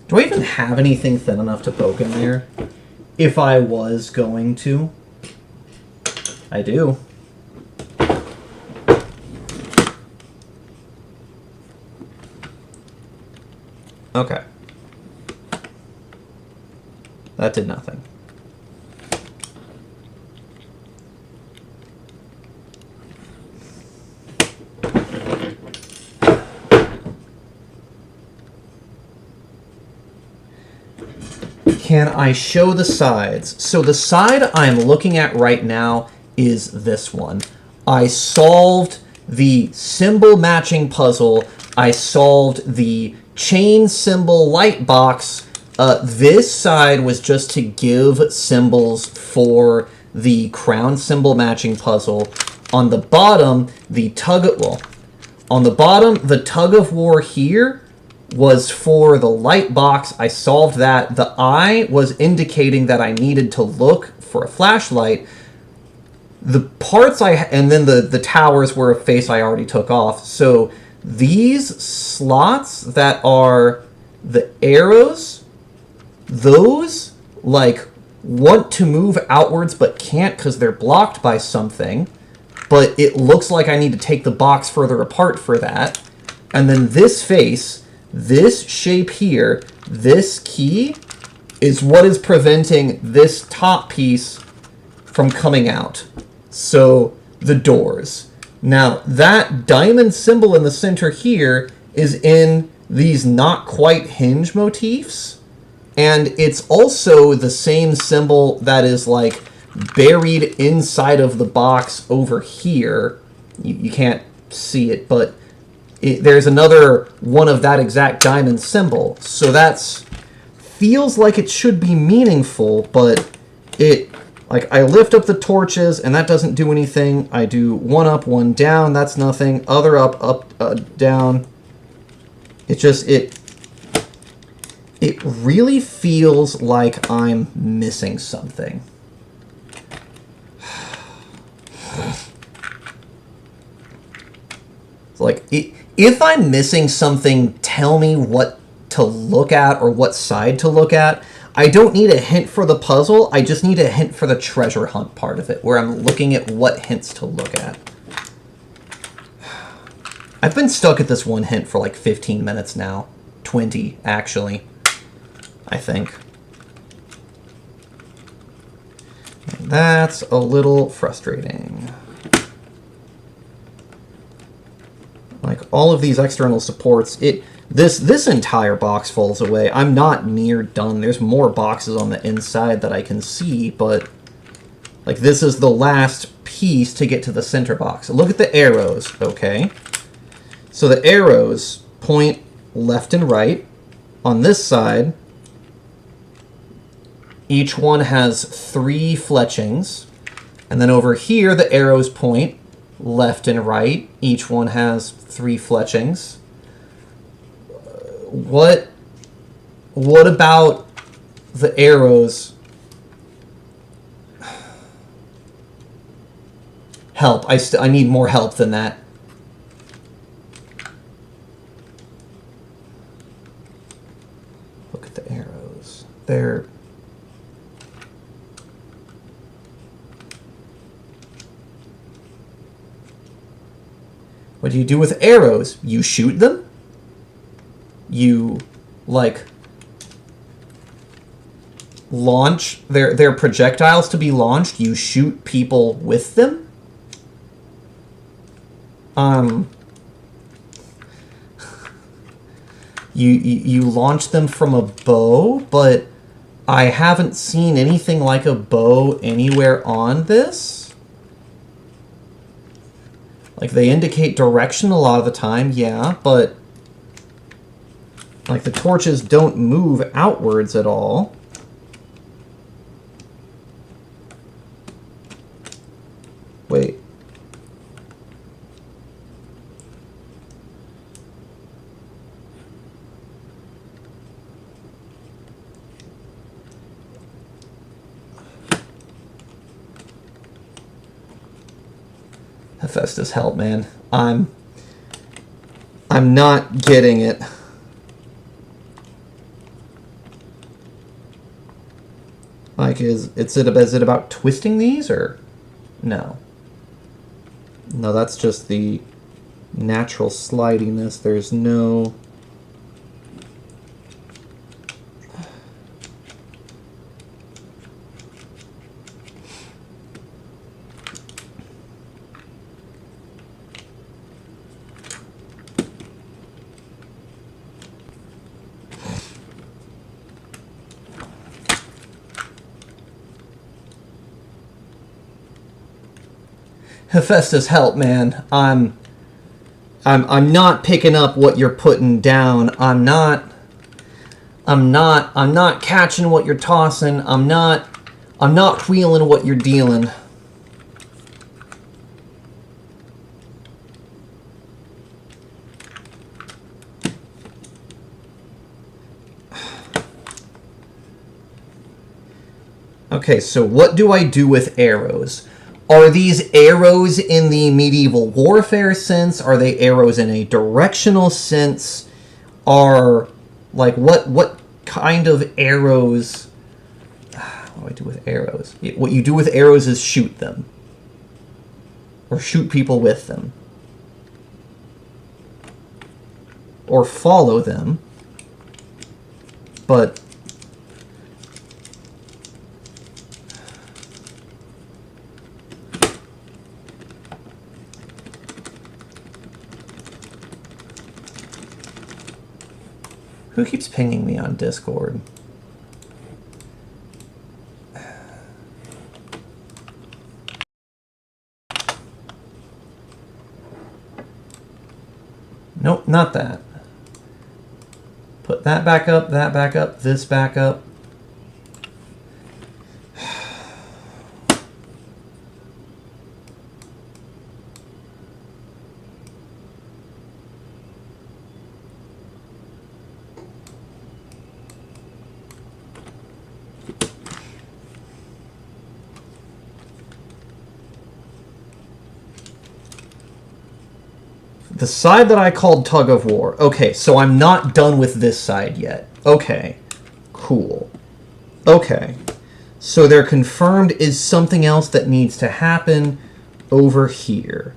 Do I even have anything thin enough to poke in there? If I was going to. I do. Okay. That did nothing. Can I show the sides? So the side I'm looking at right now is this one. I solved the symbol matching puzzle. I solved the chain symbol light box. This side was just to give symbols for the crown symbol matching puzzle. On the bottom, the tug of war here was for the light box. I solved that. The eye was indicating that I needed to look for a flashlight. The parts and then the towers were a face I already took off. So these slots that are the arrows, those like want to move outwards but can't because they're blocked by something. But it looks like I need to take the box further apart for that. And then this face, this shape here, this key is what is preventing this top piece from coming out. So the doors. Now that diamond symbol in the center here is in these not quite hinge motifs. And it's also the same symbol that is like buried inside of the box over here. You can't see it, but there's another one of that exact diamond symbol. So that's feels like it should be meaningful, but like I lift up the torches and that doesn't do anything. I do one up, one down, that's nothing. Other up, down. It really feels like I'm missing something. Like, if I'm missing something, tell me what to look at or what side to look at. I don't need a hint for the puzzle. I just need a hint for the treasure hunt part of it, where I'm looking at what hints to look at. I've been stuck at this one hint for like 15 minutes now. 20, actually. I think. And that's a little frustrating. Like, all of these external supports, this entire box falls away. I'm not near done. There's more boxes on the inside that I can see, but like this is the last piece to get to the center box. Look at the arrows, okay? So the arrows point left and right. On this side, each one has 3 fletchings. And then over here, the arrows point left and right. Each one has 3 fletchings. What about the arrows? Help. I need more help than that. Look at the arrows. They're... What do you do with arrows? You shoot them? You, like, launch... They're projectiles to be launched. You shoot people with them? You launch them from a bow, but I haven't seen anything like a bow anywhere on this. Like, they indicate direction a lot of the time, yeah, but like the torches don't move outwards at all. Wait. Hephaestus, help, man. I'm not getting it. Like, is it about twisting these, or no? No, that's just the natural slidiness. There's no... Hephaestus, help, man. I'm not picking up what you're putting down. I'm not catching what you're tossing. I'm not wheeling what you're dealing. Okay, so what do I do with arrows? Are these arrows in the medieval warfare sense? Are they arrows in a directional sense? Are, like, what kind of arrows... What do I do with arrows? What you do with arrows is shoot them. Or shoot people with them. Or follow them. But... Who keeps pinging me on Discord? Nope, not that. Put that back up, this back up. The side that I called tug of war. Okay, so I'm not done with this side yet. Okay, cool. Okay, so they're confirmed is something else that needs to happen over here.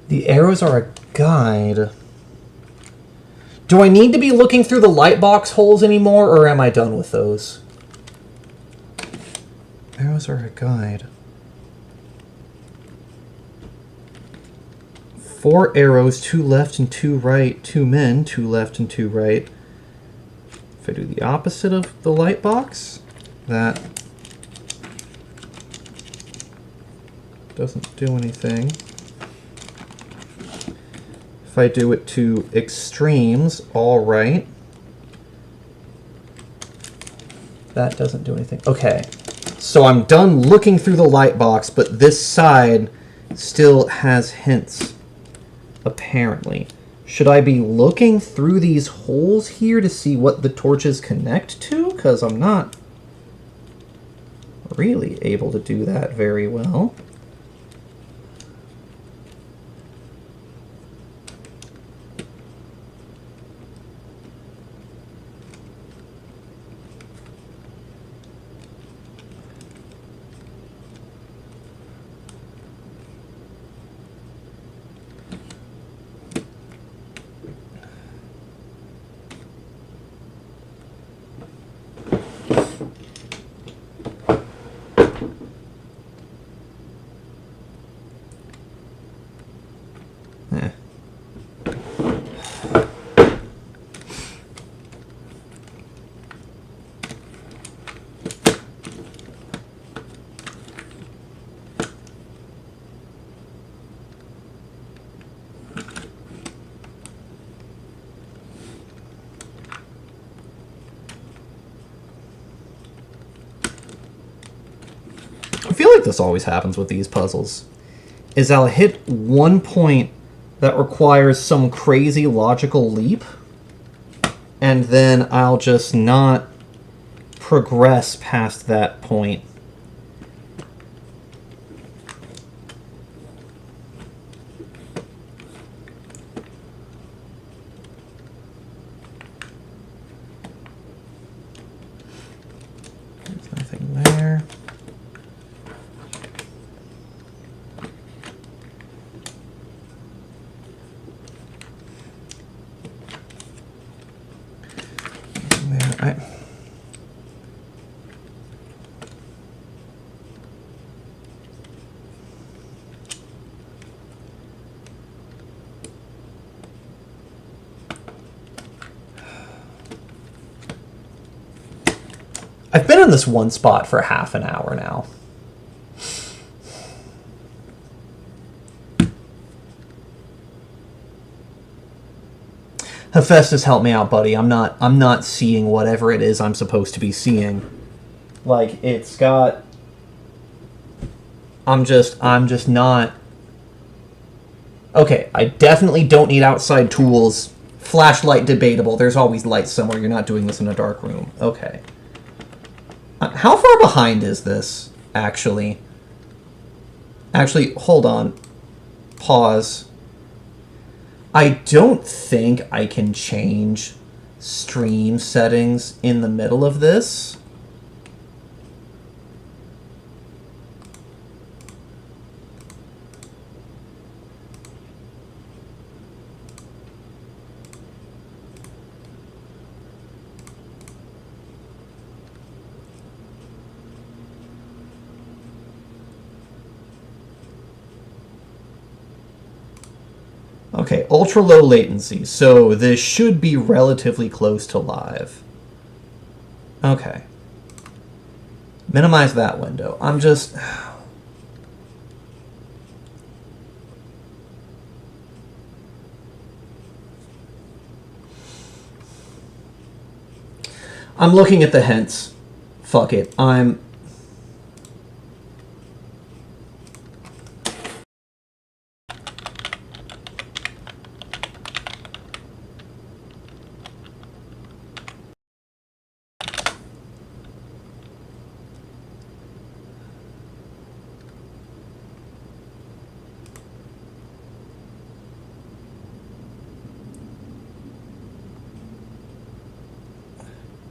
The arrows are a guide. Do I need to be looking through the light box holes anymore, or am I done with those? Arrows are a guide. 4 arrows, 2 left and 2 right, 2 men, 2 left and 2 right. If I do the opposite of the light box, that doesn't do anything. If I do it to extremes, all right. That doesn't do anything. Okay, so I'm done looking through the light box, but this side still has hints, apparently. Should I be looking through these holes here to see what the torches connect to? Because I'm not really able to do that very well. I feel like this always happens with these puzzles. Is I'll hit one point that requires some crazy logical leap, and then I'll just not progress past that point. There's nothing there. I've been in this one spot for half an hour now. Hephaestus, help me out, buddy. I'm not seeing whatever it is I'm supposed to be seeing. Like, it's got... I'm just not... Okay, I definitely don't need outside tools. Flashlight debatable. There's always light somewhere. You're not doing this in a dark room. Okay. How far behind is this, actually? Actually, hold on. Pause. I don't think I can change stream settings in the middle of this. Okay, ultra low latency, so this should be relatively close to live. Okay. Minimize that window. I'm just... I'm looking at the hints. Fuck it. I'm...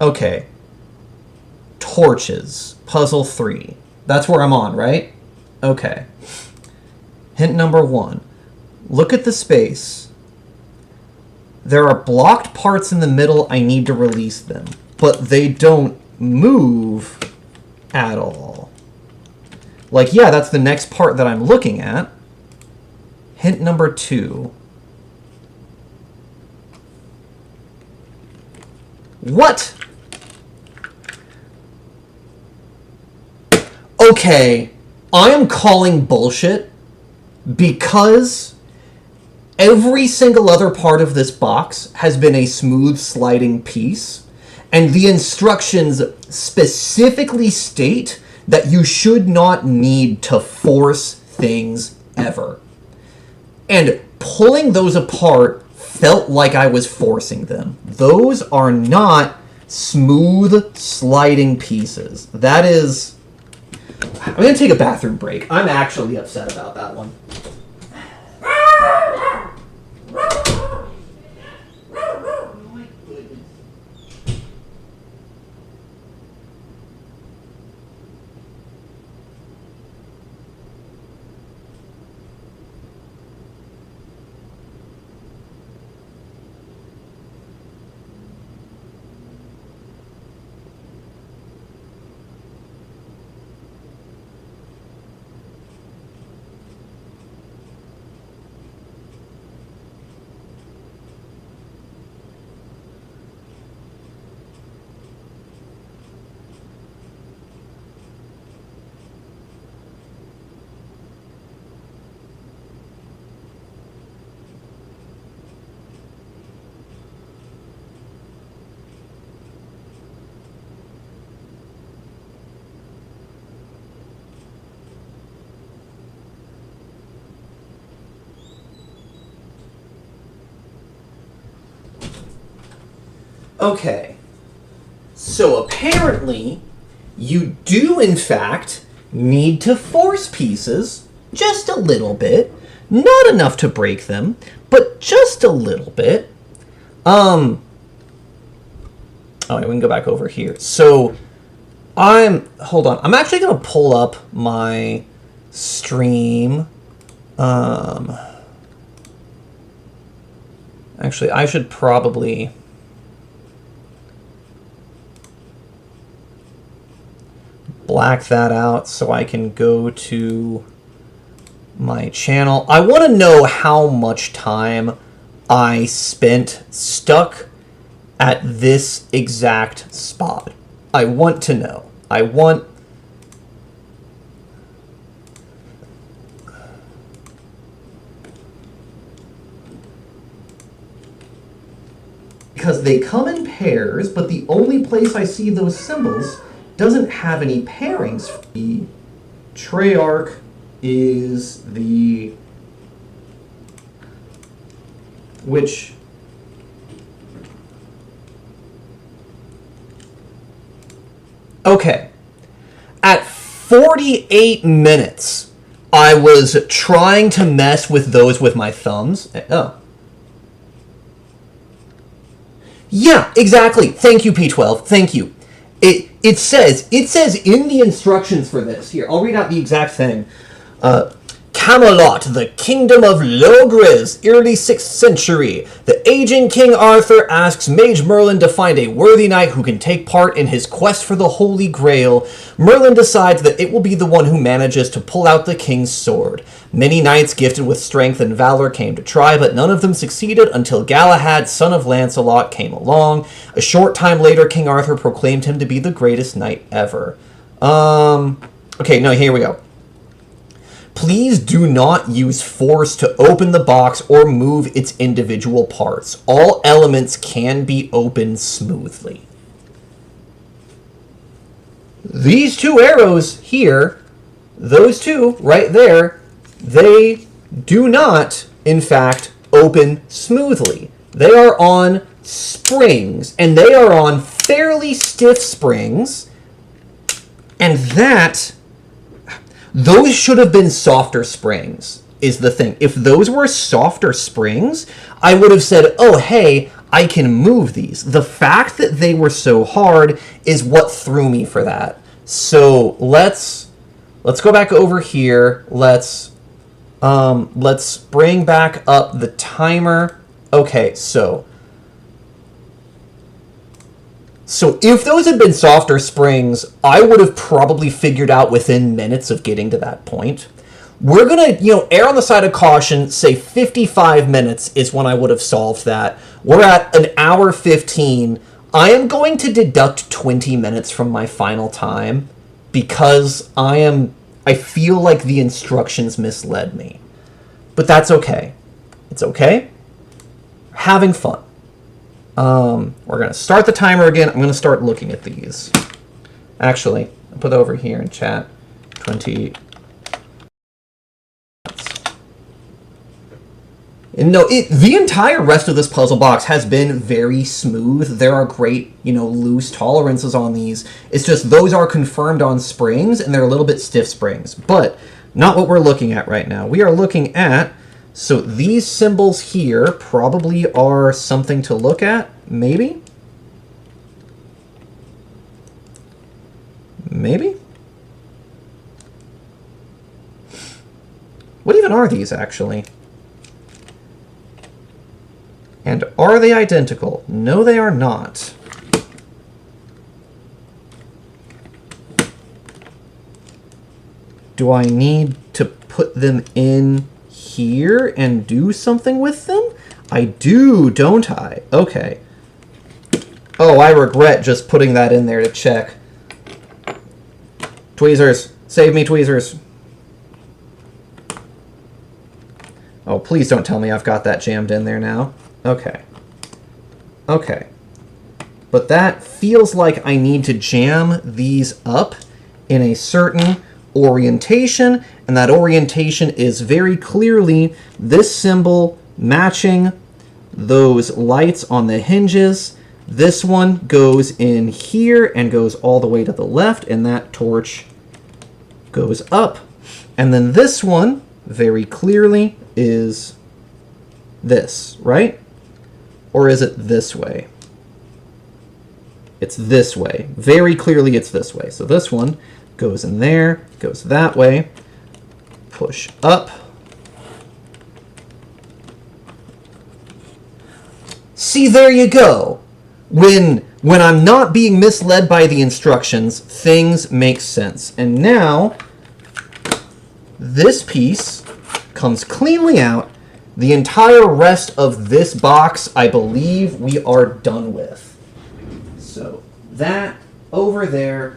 Okay. Torches. Puzzle 3. That's where I'm on, right? Okay. Hint number 1. Look at the space. There are blocked parts in the middle. I need to release them. But they don't move at all. Like, yeah, that's the next part that I'm looking at. Hint number 2. What? Okay, I am calling bullshit because every single other part of this box has been a smooth sliding piece, and the instructions specifically state that you should not need to force things ever. And pulling those apart felt like I was forcing them. Those are not smooth sliding pieces. That is... I'm going to take a bathroom break. I'm actually upset about that one. Okay. So apparently, you do in fact need to force pieces just a little bit. Not enough to break them, but just a little bit. Oh, we can go back over here. So hold on. I'm actually going to pull up my stream. Actually, I should probably black that out so I can go to my channel. I want to know how much time I spent stuck at this exact spot. I want to know. Because they come in pairs, but the only place I see those symbols doesn't have any pairings. The Treyarch is the... which... Okay. At 48 minutes, I was trying to mess with those with my thumbs. Oh. Yeah, exactly. Thank you, P12. Thank you. It says in the instructions for this. Here, I'll read out the exact thing. Camelot, the kingdom of Logres, early 6th century. The aging King Arthur asks Mage Merlin to find a worthy knight who can take part in his quest for the Holy Grail. Merlin decides that it will be the one who manages to pull out the king's sword. Many knights gifted with strength and valor came to try, but none of them succeeded until Galahad, son of Lancelot, came along. A short time later, King Arthur proclaimed him to be the greatest knight ever. Okay, no, here we go. Please do not use force to open the box or move its individual parts. All elements can be opened smoothly. These two arrows here, those two right there, they do not, in fact, open smoothly. They are on springs, and they are on fairly stiff springs, and that... those should have been softer springs, is the thing. If those were softer springs, I would have said, oh, hey, I can move these. The fact that they were so hard is what threw me for that. So let's go back over here. Let's bring back up the timer. Okay, so if those had been softer springs, I would have probably figured out within minutes of getting to that point. We're going to, err on the side of caution, say 55 minutes is when I would have solved that. We're at an hour 15. I am going to deduct 20 minutes from my final time because I feel like the instructions misled me. But that's okay. It's okay. Having fun. We're going to start the timer again. I'm going to start looking at these. Actually, I'll put over here in chat. 20. No, the entire rest of this puzzle box has been very smooth. There are great, loose tolerances on these. It's just those are confirmed on springs, and they're a little bit stiff springs. But not what we're looking at right now. We are looking at... so these symbols here probably are something to look at, maybe? Maybe? What even are these, actually? And are they identical? No, they are not. Do I need to put them in here and do something with them? I do, don't I? Okay. Oh, I regret just putting that in there to check. Tweezers. Save me, tweezers. Oh, please don't tell me I've got that jammed in there now. Okay. Okay. But that feels like I need to jam these up in a certain orientation, and that orientation is very clearly this symbol matching those lights on the hinges. This one goes in here and goes all the way to the left, and that torch goes up. And then this one, very clearly, is this, right? Or is it this way? It's this way. Very clearly it's this way. So this one goes in there, goes that way, push up. See, there you go. When I'm not being misled by the instructions, things make sense. And now, this piece comes cleanly out. The entire rest of this box, I believe we are done with. So that, over there,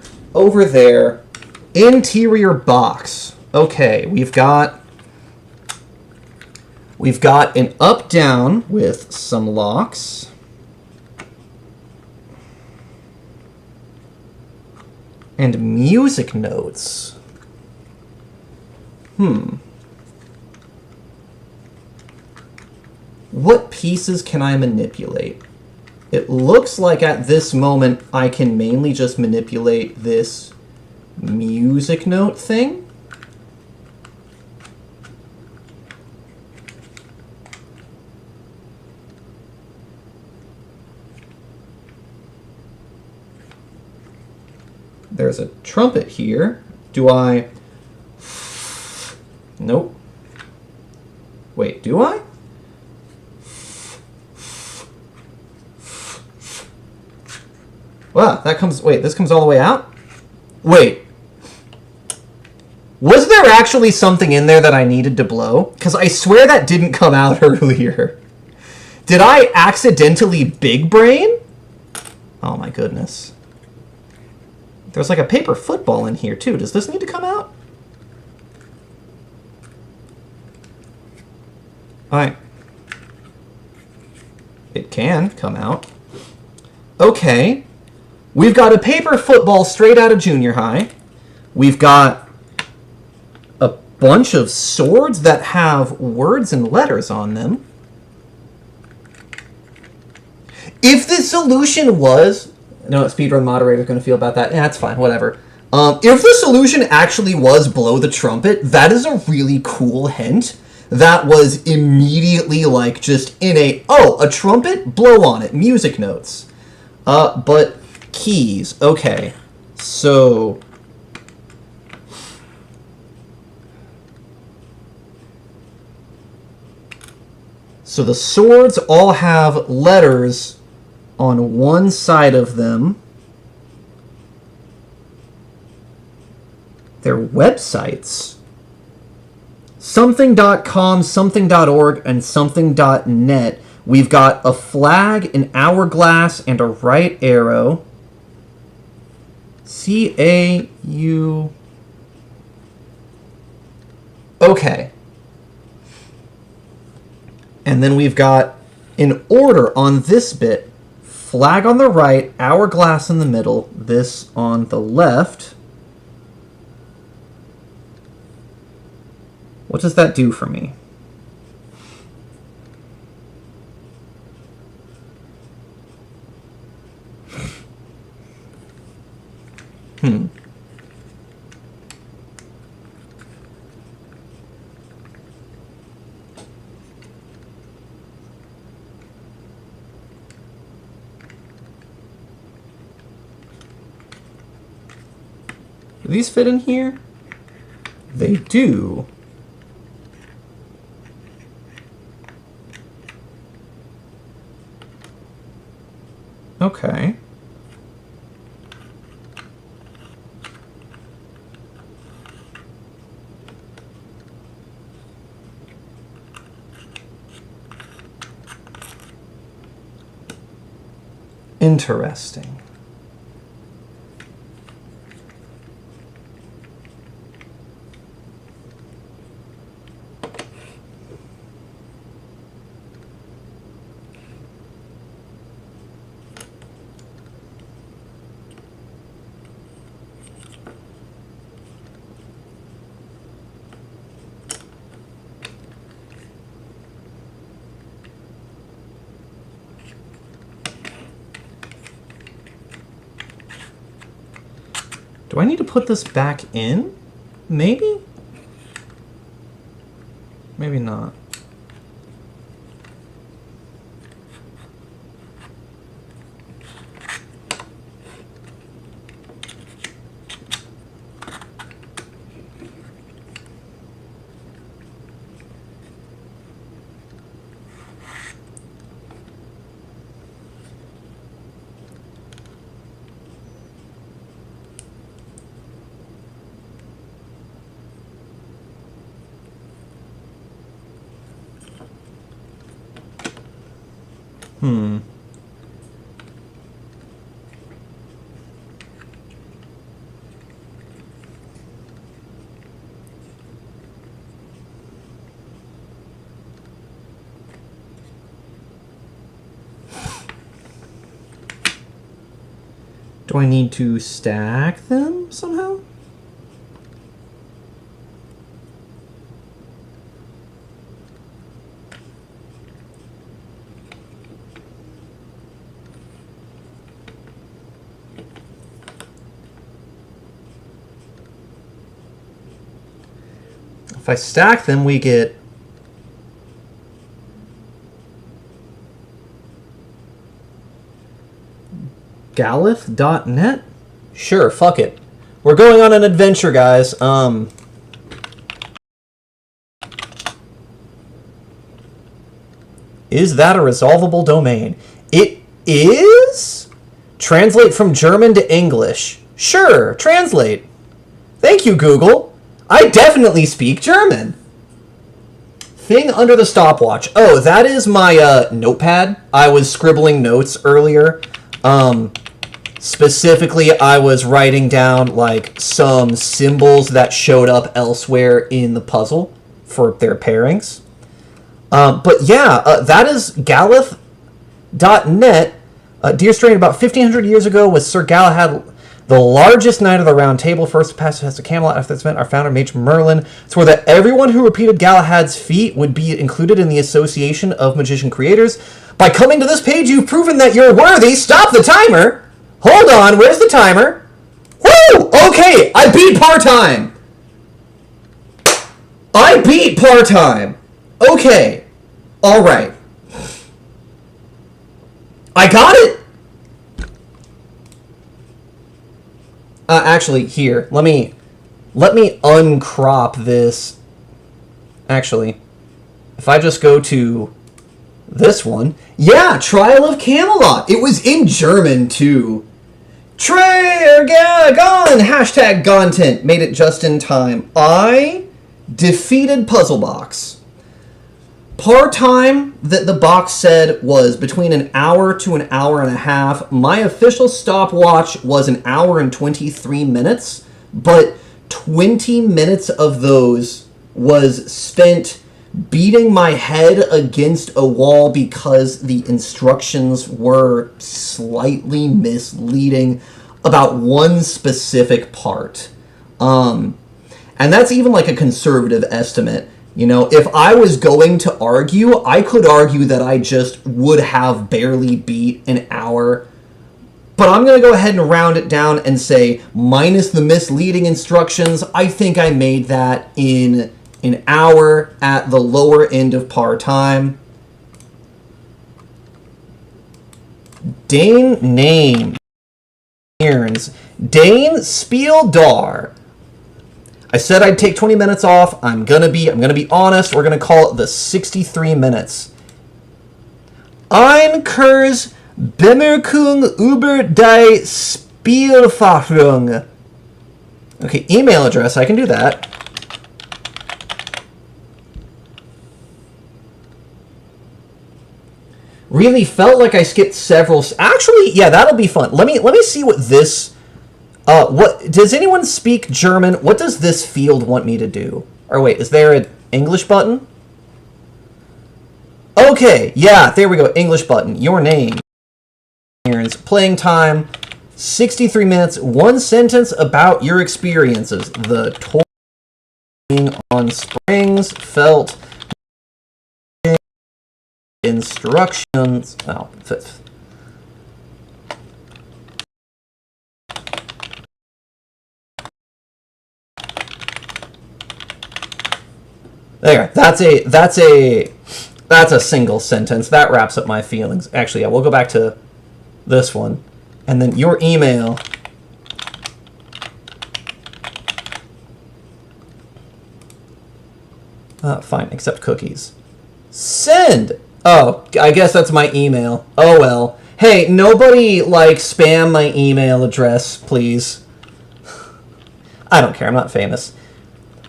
interior box. Okay, we've got an up-down with some locks. And music notes. What pieces can I manipulate? It looks like at this moment I can mainly just manipulate this music note thing. There's a trumpet here. Do I? Nope. Wait, do I? Wow, that comes... Wait, this comes all the way out? Wait. Was there actually something in there that I needed to blow? Because I swear that didn't come out earlier. Did I accidentally big brain? Oh my goodness. There's like a paper football in here too. Does this need to come out? Alright. It can come out. Okay. We've got a paper football straight out of junior high. We've got a bunch of swords that have words and letters on them. If the solution was... I know what speedrun moderator is going to feel about that. Yeah, it's fine, whatever. If the solution actually was blow the trumpet, that is a really cool hint. That was immediately like just in a, oh, a trumpet? Blow on it. Music notes. But keys. Okay. So... So the swords all have letters on one side of them. They're websites. Something.com, something.org, and something.net. We've got a flag, an hourglass, and a right arrow. C-A-U... Okay. And then we've got an order on this bit. Flag on the right, hourglass in the middle, this on the left. What does that do for me? Do these fit in here? They do. Okay. Interesting. Do I need to put this back in? Maybe? Maybe not. Do I need to stack them somehow? If I stack them, we get Galith.net? Sure, fuck it. We're going on an adventure, guys. Is that a resolvable domain? It is? Translate from German to English. Sure, translate. Thank you, Google. I definitely speak German. Thing under the stopwatch. Oh, that is my notepad. I was scribbling notes earlier. Specifically, I was writing down like some symbols that showed up elsewhere in the puzzle for their pairings. But yeah, that is Galith.net. Dear Strain, about 1,500 years ago was Sir Galahad, the largest knight of the Round Table, first to pass past the Camelot. After this event, our founder, Mage Merlin, swore that everyone who repeated Galahad's feat would be included in the Association of Magician Creators. By coming to this page, you've proven that you're worthy. Stop the timer. Hold on, where's the timer? Woo! Okay, I beat part-time. I beat part-time. Okay. All right. I got it. Actually, here, let me uncrop this. Actually, if I just go to this one, yeah, Trial of Camelot. It was in German too. Gone. Hashtag content. Made it just in time. I defeated Puzzle Box. Part-time that the box said was between an hour to an hour and a half. My official stopwatch was an hour and 23 minutes, but 20 minutes of those was spent beating my head against a wall because the instructions were slightly misleading about one specific part. And that's even like a conservative estimate. You know, if I was going to argue, I could argue that I just would have barely beat an hour. But I'm going to go ahead and round it down and say, minus the misleading instructions, I think I made that in an hour at the lower end of part-time. Dane name. Dane Spiel Dar. I said I'd take 20 minutes off. I'm gonna be honest. We're gonna call it the 63 minutes. Ein Kurs Bemerkung über die Spielfahrung. Okay, email address. I can do that. Really felt like I skipped several. Actually, yeah, that'll be fun. Let me see what this. What does anyone speak German? What does this field want me to do? Or wait, is there an English button? Okay, yeah, there we go. English button. Your name. Playing time. 63 minutes. One sentence about your experiences. The toy on springs felt. Instructions. Oh, fifth. There. That's a single sentence. That wraps up my feelings. Actually, yeah, we'll go back to this one. And then your email. Fine, accept cookies. Send! Oh, I guess that's my email. Oh well. Hey, nobody, like, spam my email address, please. I don't care, I'm not famous.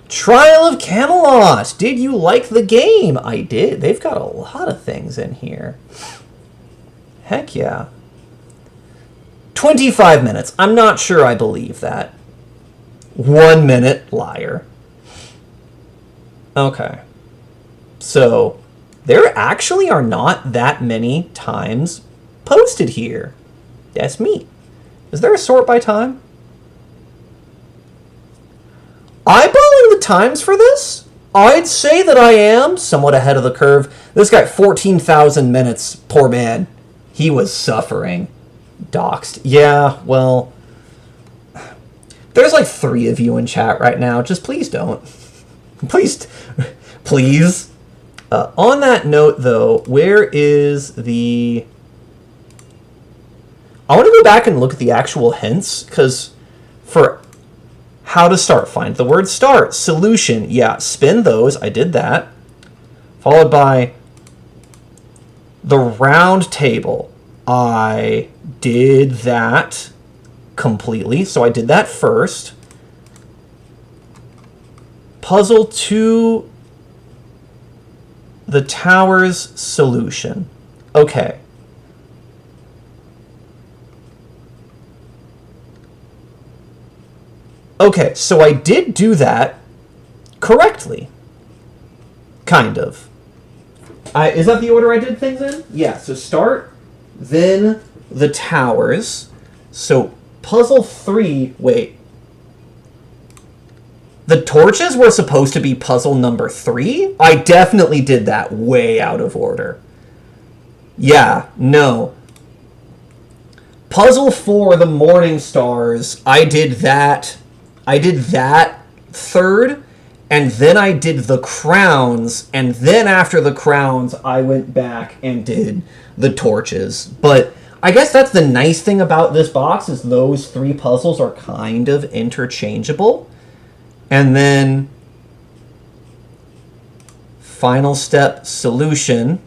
Trial of Camelot! Did you like the game? I did. They've got a lot of things in here. Heck yeah. 25 minutes. I'm not sure I believe that. 1 minute, liar. Okay. So, there actually are not that many times posted here. That's me. Is there a sort by time? Eyeballing the times for this? I'd say that I am somewhat ahead of the curve. This guy, 14,000 minutes. Poor man. He was suffering. Doxed. Yeah, well... There's like 3 of you in chat right now. Just please don't. Please. Please. On that note, though, where is the... I want to go back and look at the actual hints, because for how to start, find the word start. Solution, yeah, spin those. I did that. Followed by the round table. I did that completely, so I did that first. Puzzle to the tower's solution. Okay. Okay, so I did do that correctly. Kind of. Is that the order I did things in? Yeah, so start, then the towers. So puzzle 3, wait. The torches were supposed to be puzzle number 3? I definitely did that way out of order. Yeah, no. Puzzle 4, the morning stars, I did that third, and then I did the crowns, and then after the crowns, I went back and did the torches. But I guess that's the nice thing about this box, is those 3 puzzles are kind of interchangeable. And then final step solution.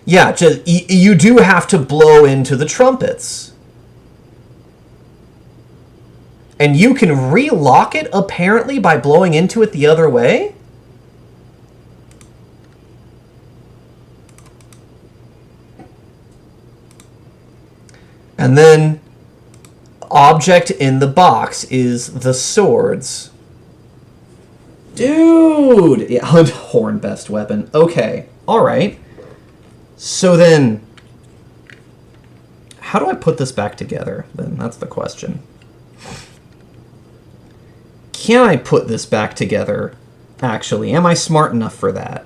Yeah, just you do have to blow into the trumpets. And you can relock it, apparently, by blowing into it the other way? And then, object in the box is the swords. Dude! Yeah, horn best weapon. Okay, alright. So then, how do I put this back together, then? That's the question. Can I put this back together, actually? Am I smart enough for that?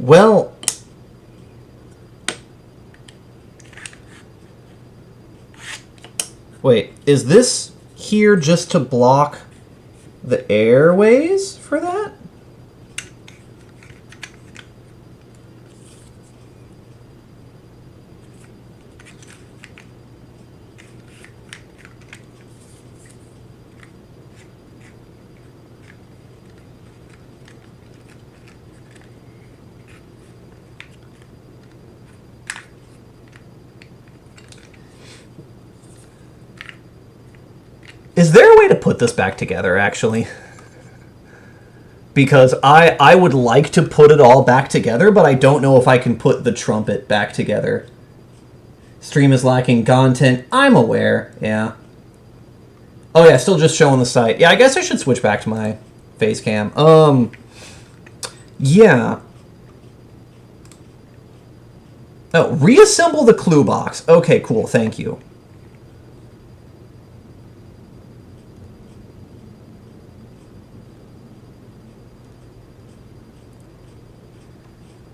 Well, wait, is this here just to block the airways for that? Is there a way to put this back together, actually? Because I would like to put it all back together, but I don't know if I can put the trumpet back together. Stream is lacking content. I'm aware, yeah. Oh yeah, still just showing the site. Yeah, I guess I should switch back to my face cam. Yeah. Oh, reassemble the clue box. Okay, cool, thank you.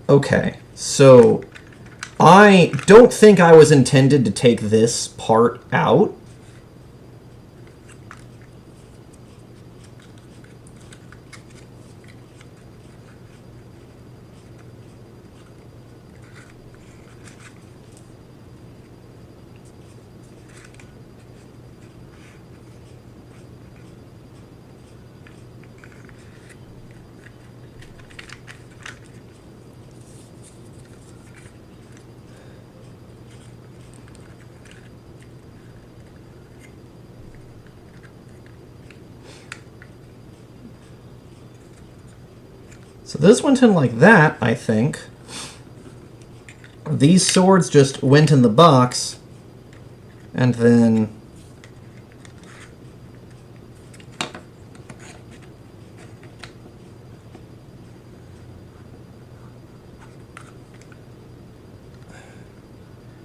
Okay, so I don't think I was intended to take this part out. So this went in like that, I think. These swords just went in the box, and then...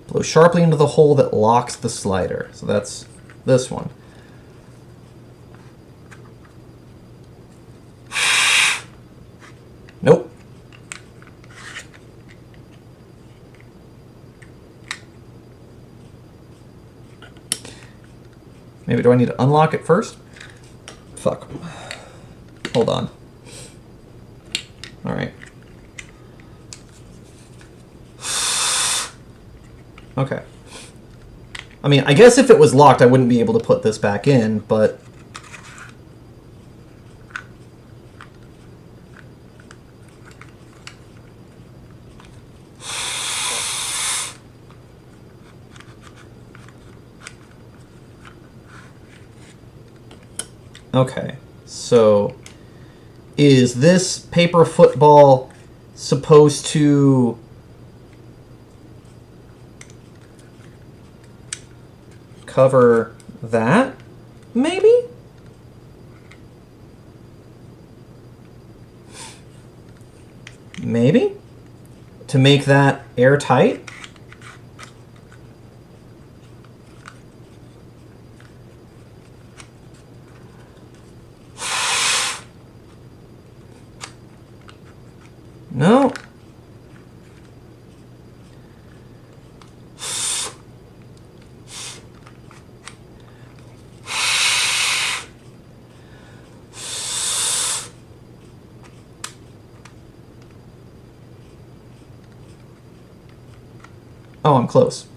blow sharply into the hole that locks the slider. So that's this one. Nope. Maybe do I need to unlock it first? Fuck. Hold on. All right. Okay. I mean, I guess if it was locked, I wouldn't be able to put this back in, but... Okay, so is this paper football supposed to cover that? Maybe? Maybe? To make that airtight? No. Oh, I'm close.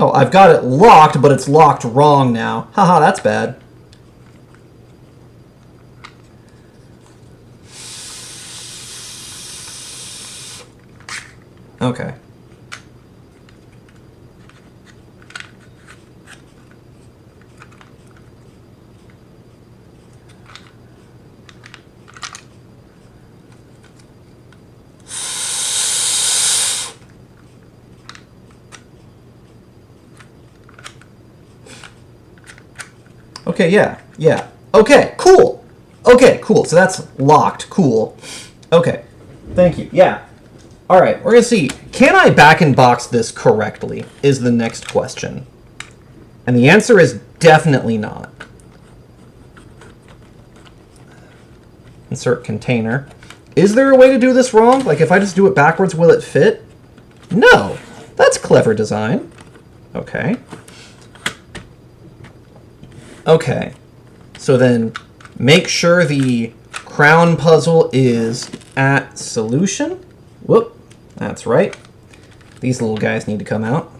Oh, I've got it locked, but it's locked wrong now. Haha, that's bad. Okay. Okay, yeah. Okay, cool. Okay, cool. So that's locked. Cool. Okay. Thank you. Yeah. All right, we're going to see. Can I back and box this correctly is the next question. And the answer is definitely not. Insert container. Is there a way to do this wrong? Like, if I just do it backwards, will it fit? No. That's clever design. Okay. Okay. So then make sure the crown puzzle is at solution. Whoop. That's right. These little guys need to come out.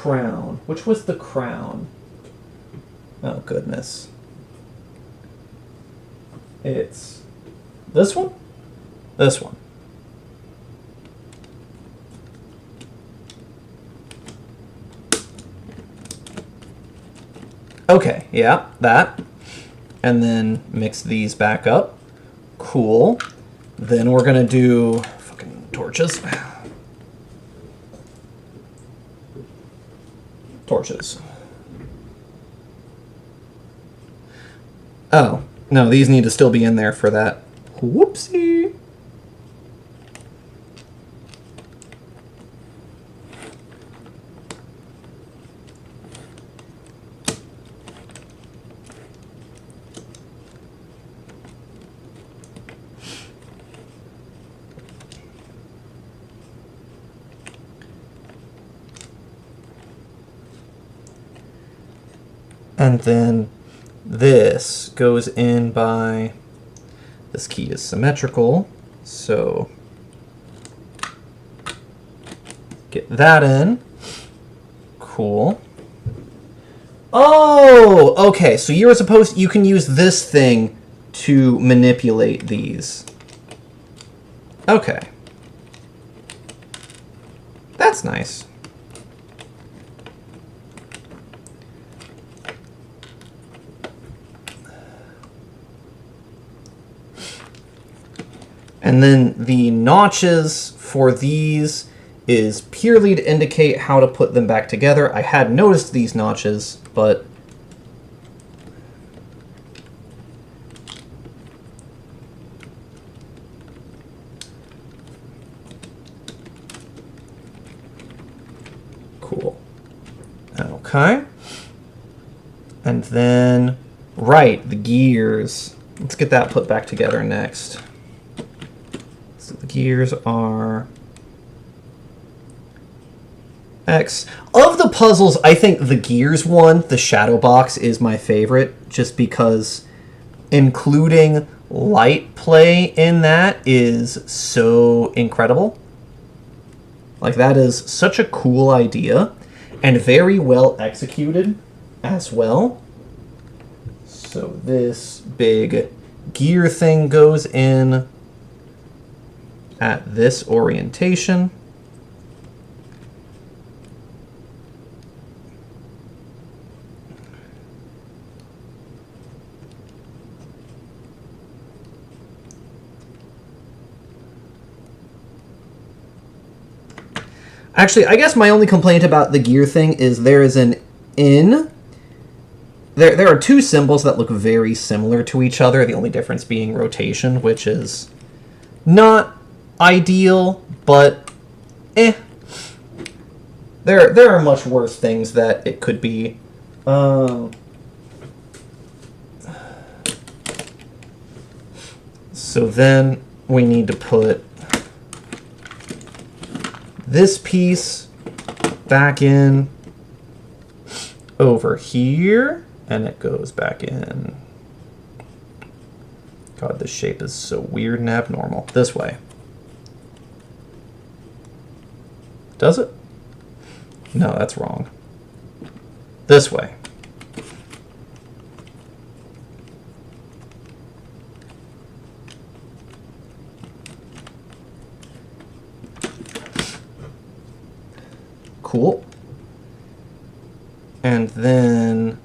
crown? Which was the crown? Oh, goodness. It's this one? This one. Okay, yeah, that. And then mix these back up. Cool. Then we're gonna do fucking torches. Torches. Oh, no, these need to still be in there for that. Whoopsie. And then this goes in by, this key is symmetrical, so get that in. Cool. Oh, okay, so you were supposed, you can use this thing to manipulate these. Okay. That's nice. And then the notches for these is purely to indicate how to put them back together. I had noticed these notches, but cool. Okay. And then, right, the gears. Let's get that put back together next. So the gears are X. Of the puzzles, I think the gears one, the shadow box, is my favorite, just because including light play in that is so incredible. Like, that is such a cool idea, and very well executed as well. So this big gear thing goes in at this orientation. Actually, I guess my only complaint about the gear thing is there is an in. There are two symbols that look very similar to each other, the only difference being rotation, which is not ideal, but There are much worse things that it could be. So then we need to put this piece back in over here, and it goes back in. God, this shape is so weird and abnormal. This way. Does it? No, that's wrong. This way. Cool. And then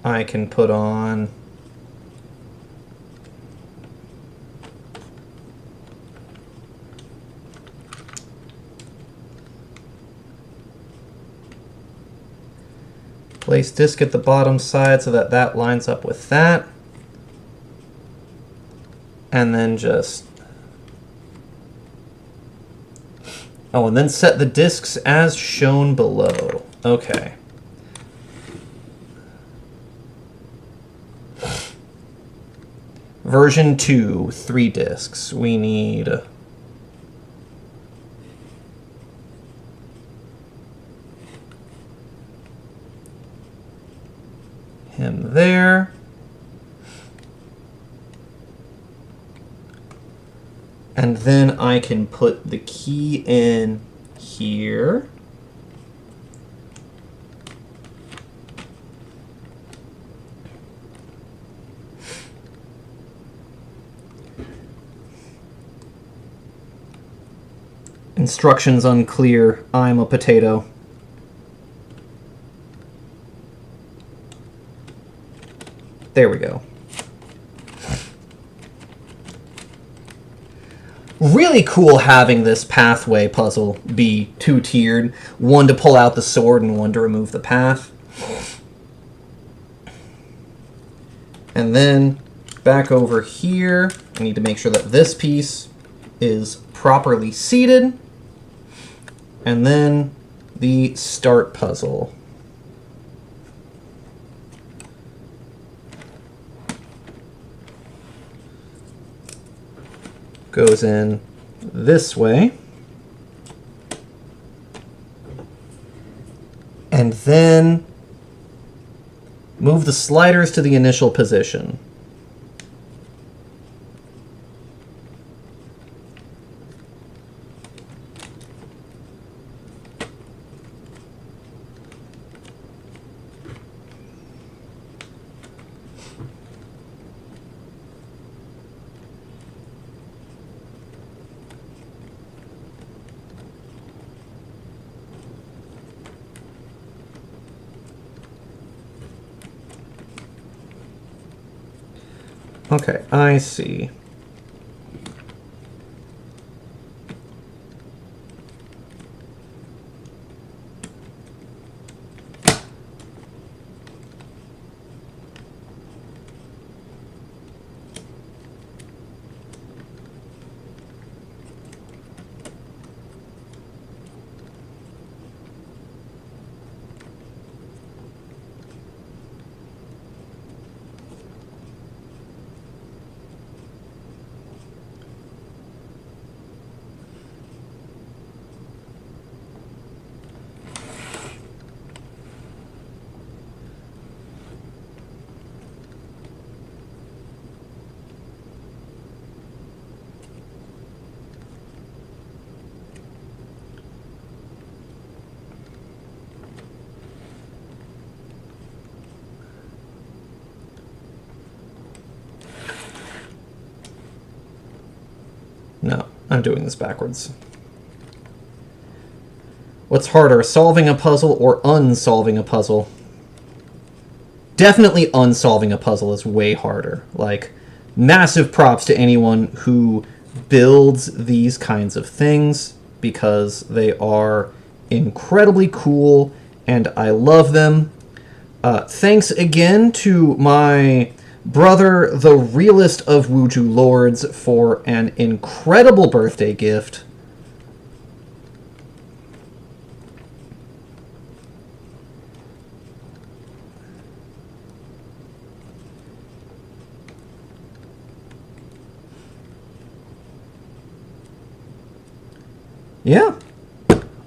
I can put on place disc at the bottom side so that that lines up with that. And then just... Oh, and then set the discs as shown below. Okay. Version 2, 3 discs. We need... him there. And then I can put the key in here. Instructions unclear. I'm a potato. There we go. Really cool having this pathway puzzle be two-tiered. One to pull out the sword and one to remove the path. And then back over here, I need to make sure that this piece is properly seated. And then the start puzzle. Goes in this way. And then move the sliders to the initial position. Okay, I see. No, I'm doing this backwards. What's harder, solving a puzzle or unsolving a puzzle? Definitely unsolving a puzzle is way harder. Like, massive props to anyone who builds these kinds of things because they are incredibly cool and I love them. Thanks again to my brother, the realest of Wuju Lords, for an incredible birthday gift. Yeah.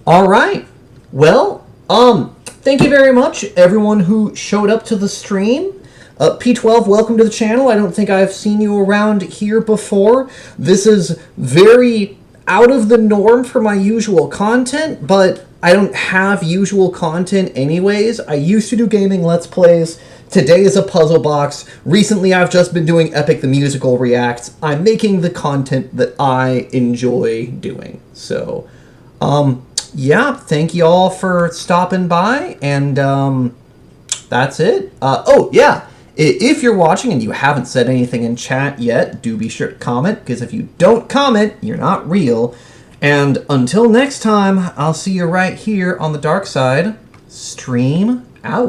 All right. Well, thank you very much, everyone who showed up to the stream. P12, welcome to the channel. I don't think I've seen you around here before. This is very out of the norm for my usual content, but I don't have usual content anyways. I used to do gaming Let's Plays. Today is a puzzle box. Recently, I've just been doing Epic the Musical Reacts. I'm making the content that I enjoy doing. So, yeah, thank you all for stopping by, and that's it. Oh, yeah. If you're watching and you haven't said anything in chat yet, do be sure to comment, because if you don't comment, you're not real. And until next time, I'll see you right here on the dark side. Stream out.